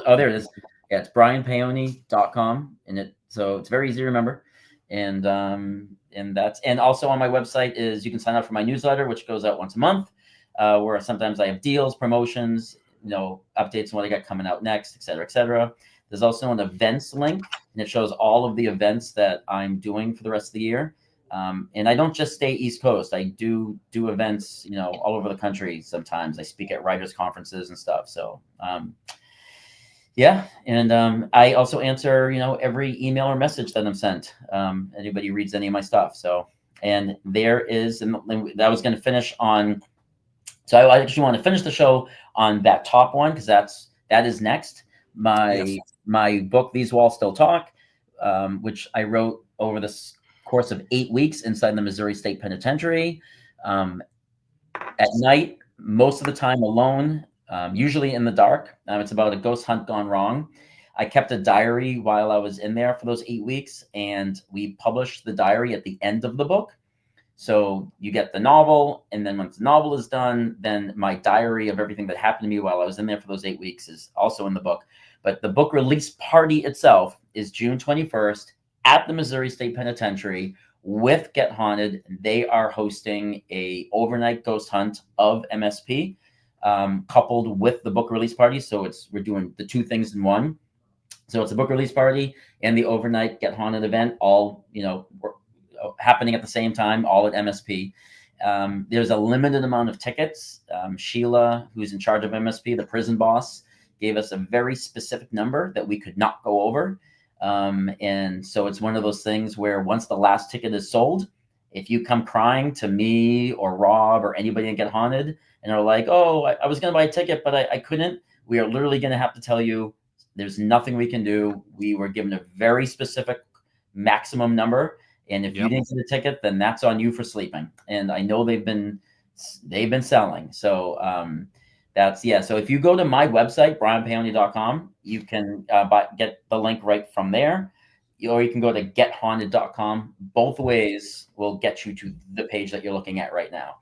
S3: Oh, there it is. Yeah, it's brianpaone.com, and it's very easy to remember. And also on my website you can sign up for my newsletter, which goes out once a month, where sometimes I have deals, promotions, updates on what I got coming out next, et cetera, et cetera. There's also an events link, and it shows all of the events that I'm doing for the rest of the year. And I don't just stay East Coast. I do events, all over the country. Sometimes I speak at writers' conferences and stuff. So, yeah. And I also answer, every email or message that I'm sent. Anybody reads any of my stuff. So, and there is, and I was going to finish on. So I actually want to finish the show on that top one because that is next. My book, These Walls Still Talk, which I wrote over this course of 8 weeks inside the Missouri State Penitentiary, at night, most of the time alone, usually in the dark. It's about a ghost hunt gone wrong. I kept a diary while I was in there for those 8 weeks, and we published the diary at the end of the book. So you get the novel, and then once the novel is done, then my diary of everything that happened to me while I was in there for those 8 weeks is also in the book. But the book release party itself is June 21st at the Missouri State Penitentiary with Get Haunted. They are hosting a overnight ghost hunt of MSP, coupled with the book release party. So we're doing the two things in one. So it's a book release party and the overnight Get Haunted event, all happening at the same time, all at MSP. There's a limited amount of tickets. Sheila, who's in charge of MSP, the prison boss, gave us a very specific number that we could not go over. And so it's one of those things where once the last ticket is sold, if you come crying to me or Rob or anybody and Get Haunted and are like, oh, I was going to buy a ticket, but I couldn't, we are literally going to have to tell you there's nothing we can do. We were given a very specific maximum number. And if you didn't get a ticket, then that's on you for sleeping. And I know they've been selling. So so if you go to my website, brianpaone.com, you can get the link right from there, or you can go to gethaunted.com. Both ways will get you to the page that you're looking at right now.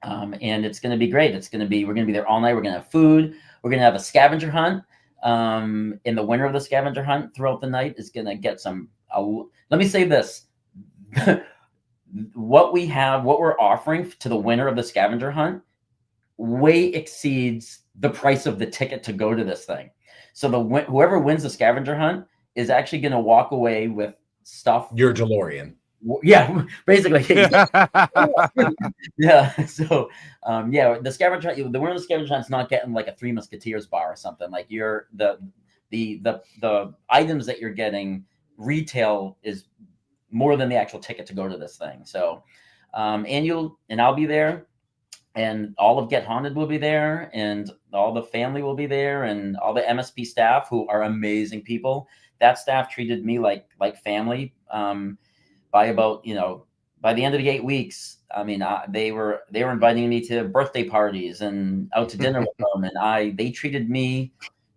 S3: And it's going to be great. We're going to be there all night. We're going to have food. We're going to have a scavenger hunt. in the winner of the scavenger hunt throughout the night is going to get some. Let me say this. What we're offering to the winner of the scavenger hunt way exceeds the price of the ticket to go to this thing. So whoever wins the scavenger hunt is actually going to walk away with stuff.
S1: Your DeLorean.
S3: Yeah, basically. Yeah. So, the scavenger hunt, the winner of the scavenger hunt is not getting like a Three Musketeers bar or something. Like the items that you're getting retail is more than the actual ticket to go to this thing. So, and I'll be there, and all of Get Haunted will be there, and all the family will be there, and all the MSP staff who are amazing people. That staff treated me like family. By about, by the end of the 8 weeks, I mean, they were inviting me to birthday parties and out to dinner with them, and they treated me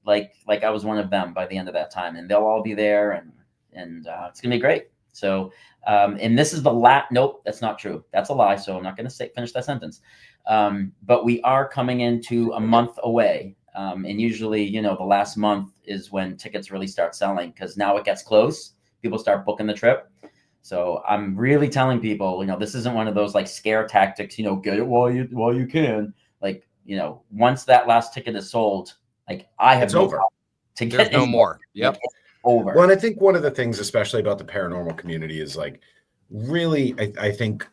S3: like I was one of them by the end of that time, and they'll all be there, and it's gonna be great. So, and this is the nope, that's not true. That's a lie. So I'm not gonna finish that sentence. But we are coming into a month away, and usually, the last month is when tickets really start selling, because now it gets close. People start booking the trip. So I'm really telling people, this isn't one of those like scare tactics, get it while you can. Like, once that last ticket is sold, like I have
S1: over.
S3: To get
S2: There's no more. Yep.
S3: Like, over.
S1: Well, and I think one of the things, especially about the paranormal community, is like really, I think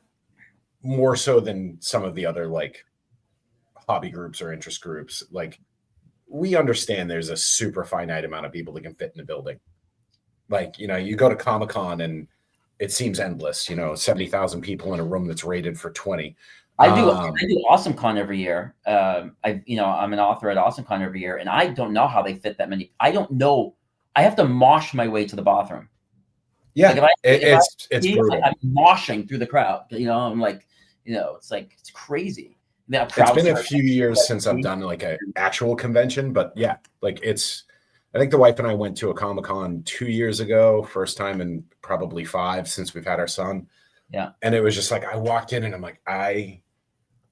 S1: more so than some of the other like hobby groups or interest groups, like we understand there's a super finite amount of people that can fit in the building. Like, you go to Comic-Con and it seems endless, 70,000 people in a room that's rated for 20.
S3: I do AwesomeCon every year. I'm an author at AwesomeCon every year, and I don't know how they fit that many. I don't know. I have to mosh my way to the bathroom.
S1: Yeah, like it's brutal.
S3: I'm moshing through the crowd. I'm like, it's like, it's crazy.
S1: It's been a few years since I've done like an actual convention, but yeah, like I think the wife and I went to a Comic-Con 2 years ago, first time in probably 5 since we've had our son.
S3: Yeah.
S1: And it was just like, I walked in and I'm like, I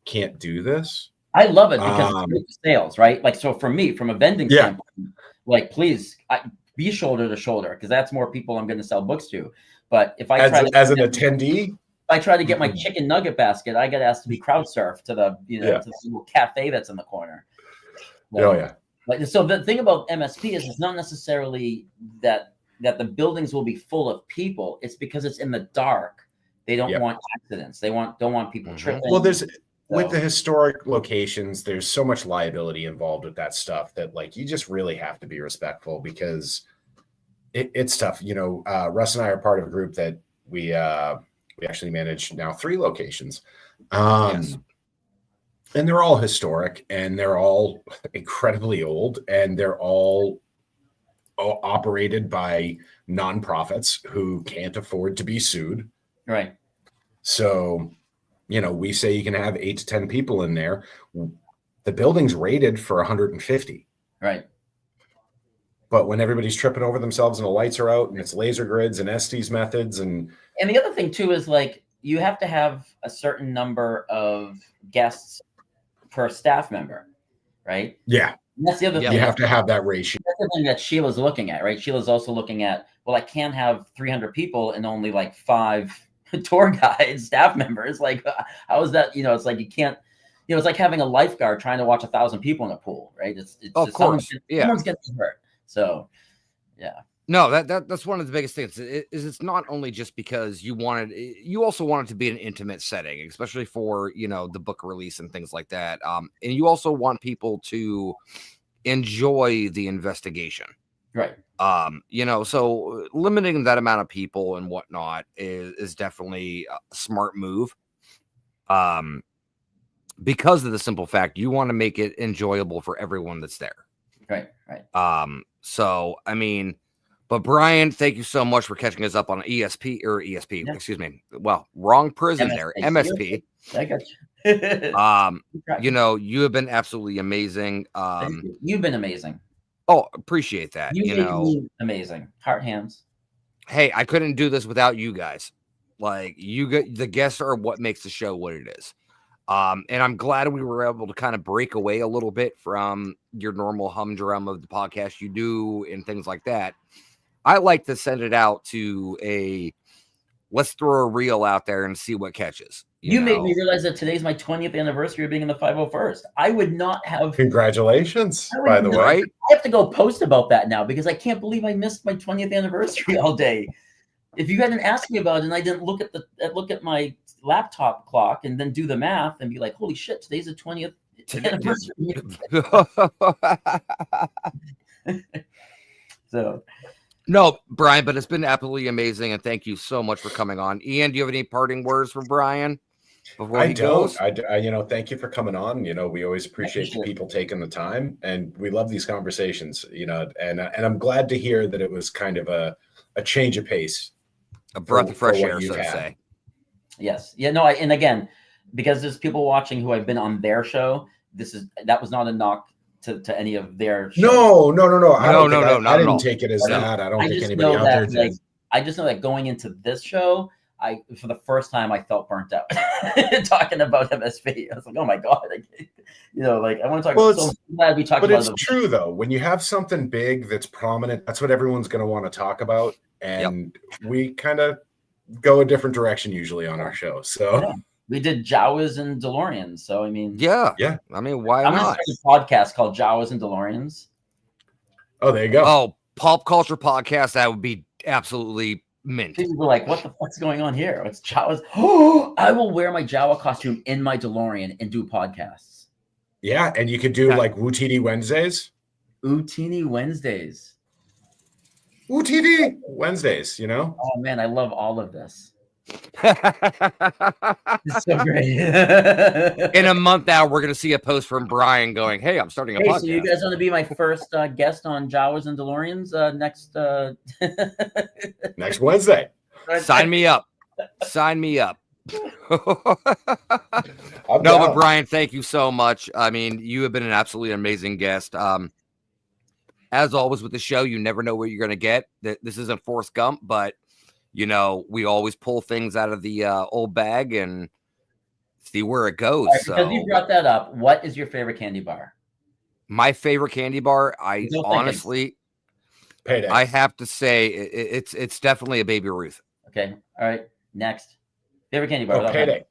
S1: can't do this.
S3: I love it because it's sales, right? Like, so for me, from a vending standpoint, like, please be shoulder to shoulder, because that's more people I'm going to sell books to. But if I
S1: as an attendee,
S3: if I try to get my chicken nugget basket, I get asked to be crowd surfed to the, to the little cafe that's in the corner. Like,
S1: oh yeah.
S3: Like, so the thing about MSP is it's not necessarily that the buildings will be full of people. It's because it's in the dark. They don't want accidents. They don't want people tripping.
S1: Well, with the historic locations, there's so much liability involved with that stuff that like you just really have to be respectful, because it's tough. Russ and I are part of a group that we actually manage now 3 locations.
S2: Yes.
S1: And they're all historic, and they're all incredibly old, and they're all operated by nonprofits who can't afford to be sued.
S3: Right.
S1: So, we say you can have 8 to 10 people in there. The building's rated for 150.
S3: Right.
S1: But when everybody's tripping over themselves and the lights are out and it's laser grids and Estes methods and
S3: the other thing too is like you have to have a certain number of guests per staff member, right?
S1: Yeah.
S3: And that's the other thing.
S1: You have to have that ratio.
S3: That's the thing that Sheila's looking at, right? Sheila's also looking at, well, I can't have 300 people and only like 5 tour guides, staff members. Like, how is that? It's like you can't. It's like having a lifeguard trying to watch 1,000 people in a pool, right? It's
S2: of course,
S3: someone's getting hurt. So, yeah.
S2: No, that's one of the biggest things. It's not only just because you also want it to be an intimate setting, especially for the book release and things like that. And you also want people to enjoy the investigation,
S3: right?
S2: So limiting that amount of people and whatnot is definitely a smart move. Because of the simple fact you want to make it enjoyable for everyone that's there.
S3: Right.
S2: So I mean. But Brian, thank you so much for catching us up on ESP. Yeah. Excuse me. Well, wrong prison there. MSP.
S3: I got
S2: you. You have been absolutely amazing.
S3: You've been amazing.
S2: Oh, appreciate that.
S3: You me amazing. Heart hands.
S2: Hey, I couldn't do this without you guys. Like the guests are what makes the show what it is. And I'm glad we were able to kind of break away a little bit from your normal humdrum of the podcast you do and things like that. I like to send it out to let's throw a reel out there and see what catches.
S3: You made me realize that today's my 20th anniversary of being in the 501st. I would not have.
S1: Congratulations, by the way.
S2: Right?
S3: I have to go post about that now because I can't believe I missed my 20th anniversary all day. If you hadn't asked me about it and I didn't look at my laptop clock and then do the math and be like, holy shit, today's the 20th anniversary. So
S2: no, Brian, but it's been absolutely amazing, and thank you so much for coming on. Ian, do you have any parting words for Brian before he goes?
S1: I thank you for coming on. We always appreciate the people taking the time, and we love these conversations. And I'm glad to hear that it was kind of a change of pace,
S2: a breath of fresh air, so to say.
S3: Yes, yeah, no, and again, because there's people watching who have been on their show. That was not a knock to any of their shows.
S1: No. I didn't
S2: all.
S1: take it as that. I don't think
S3: just
S1: anybody out there did.
S3: I just know that going into this show, for the first time I felt burnt out talking about MSV. I was like, oh my god, I want to talk.
S1: Well,
S3: so glad we talked
S1: but
S3: about
S1: it's true though. When you have something big that's prominent, that's what everyone's going to want to talk about, and we kind of go a different direction usually on our show. So.
S3: Yeah. We did Jawas and DeLoreans. So, I mean.
S2: Yeah. I mean, why
S3: I'm
S2: not?
S3: going to start a podcast called Jawas and DeLoreans.
S1: Oh, there you go.
S2: Oh, pop culture podcast. That would be absolutely mint.
S3: People were like, what the fuck's going on here? It's Jawas. Oh, I will wear my Jawa costume in my DeLorean and do podcasts.
S1: Yeah. And you could do like Wootini Wednesdays.
S3: Wootini Wednesdays.
S1: Wootini Wednesdays,
S3: Oh, man. I love all of this. It's so great.
S2: In a month out, we're going to see a post from Brian going, hey, I'm starting a podcast.
S3: So you guys want to be my first guest on Jawas and DeLoreans
S1: next Wednesday?
S2: Sign me up. Sign me up.
S1: No,
S2: but Brian, thank you so much. I mean, you have been an absolutely amazing guest. As always with the show, you never know what you're going to get. This isn't Forrest Gump, but we always pull things out of the old bag and see where it goes.
S3: Right, because you brought that up, what is your favorite candy bar?
S2: My favorite candy bar, honestly,
S1: Payday.
S2: I have to say it's definitely a Baby Ruth.
S3: Okay, all right. Next, favorite candy bar.
S1: Oh, Payday.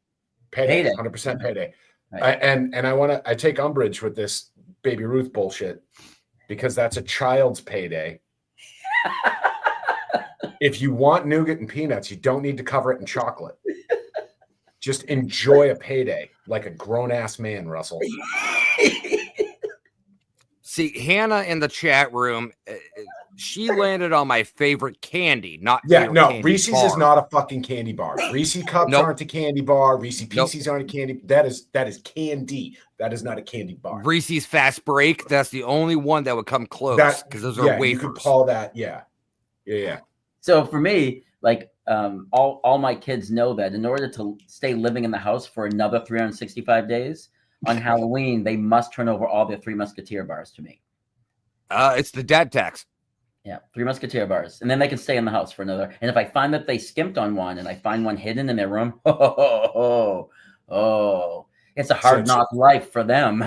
S1: 100% Payday. Right. I take umbrage with this Baby Ruth bullshit because that's a child's payday. If you want nougat and peanuts, you don't need to cover it in chocolate. Just enjoy a payday like a grown-ass man, Russell.
S2: See, Hannah in the chat room, she landed on my favorite candy, not
S1: Reese's bar. Is not a fucking candy bar. Reese's Cups aren't a candy bar. Reese's Pieces aren't a candy. That is candy. That is not a candy bar.
S2: Reese's Fast Break, that's the only one that would come close because those are wafers.
S1: You could call that, yeah.
S3: So for me, all my kids know that in order to stay living in the house for another 365 days, on Halloween, they must turn over all their Three Musketeer bars to me.
S2: It's the dad tax.
S3: Yeah, Three Musketeer bars. And then they can stay in the house for another. And if I find that they skimped on one and I find one hidden in their room, it's a hard knock life for them.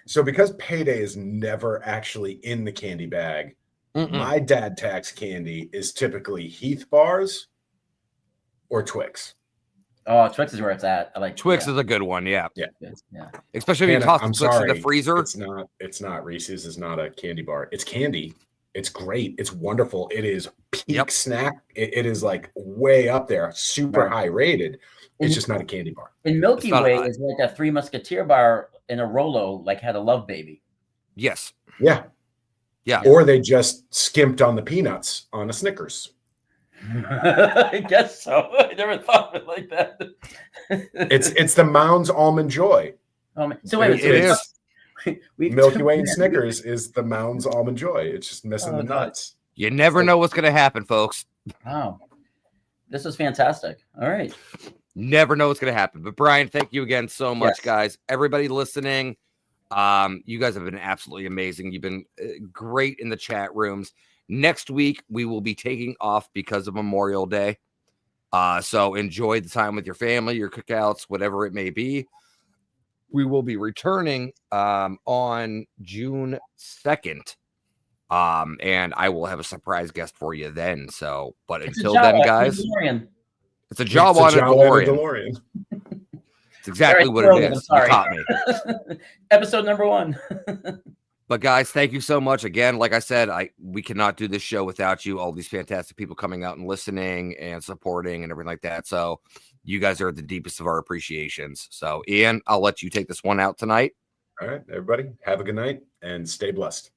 S1: So because Payday is never actually in the candy bag, my dad tax candy is typically Heath bars or Twix.
S3: Oh, Twix is where it's at. I like
S2: Twix is a good one, yeah. Especially
S1: Hannah,
S2: if you toss the Twix in the freezer.
S1: It's not. Reese's is not a candy bar. It's candy. It's great. It's wonderful. It is peak snack. It is like way up there, super high rated. It's just not a candy bar.
S3: And Milky Way is like a Three Musketeer bar in a Rolo, had a Love Baby.
S2: Yes.
S1: Yeah. Or they just skimped on the peanuts on a Snickers.
S3: I guess so. I never thought of it like that.
S1: It's the Mounds Almond Joy.
S3: So wait,
S2: it is.
S1: Milky Way and Snickers is the Mounds Almond Joy. It's just missing the nuts.
S2: You never know what's going to happen, folks.
S3: Wow. This is fantastic. All right.
S2: Never know what's going to happen. But Brian, thank you again so much, guys. Everybody listening, you guys have been absolutely amazing. You've been great in the chat rooms. Next week, we will be taking off because of Memorial Day. So enjoy the time with your family, your cookouts, whatever it may be. We will be returning on June 2nd. And I will have a surprise guest for you then. So, but until then, guys, it's a Jawa on a DeLorean. It's exactly what it is. You caught me.
S3: Episode number 1.
S2: But guys, thank you so much again. Like I said, we cannot do this show without you. All these fantastic people coming out and listening and supporting and everything like that. So you guys are the deepest of our appreciations. So Ian, I'll let you take this one out tonight.
S1: All right, everybody, have a good night and stay blessed.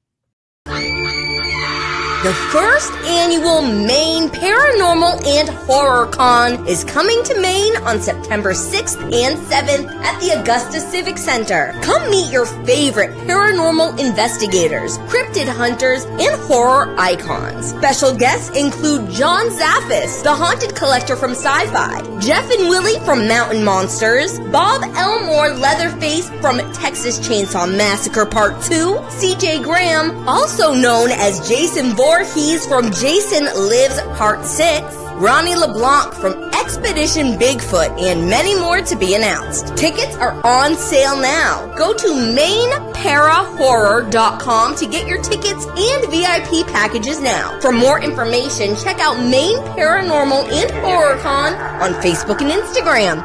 S4: The first annual Maine Paranormal and Horror Con is coming to Maine on September 6th and 7th at the Augusta Civic Center. Come meet your favorite paranormal investigators, cryptid hunters, and horror icons. Special guests include John Zaffis, the haunted collector from Sci-Fi, Jeff and Willie from Mountain Monsters, Bob Elmore Leatherface from Texas Chainsaw Massacre Part 2, CJ Graham, also known as Jason Voorhees from Jason Lives Part 6, Ronnie LeBlanc from Expedition Bigfoot, and many more to be announced. Tickets are on sale now. Go to mainparahorror.com to get your tickets and VIP packages now. For more information, check out Maine Paranormal and Horror Con on Facebook and Instagram.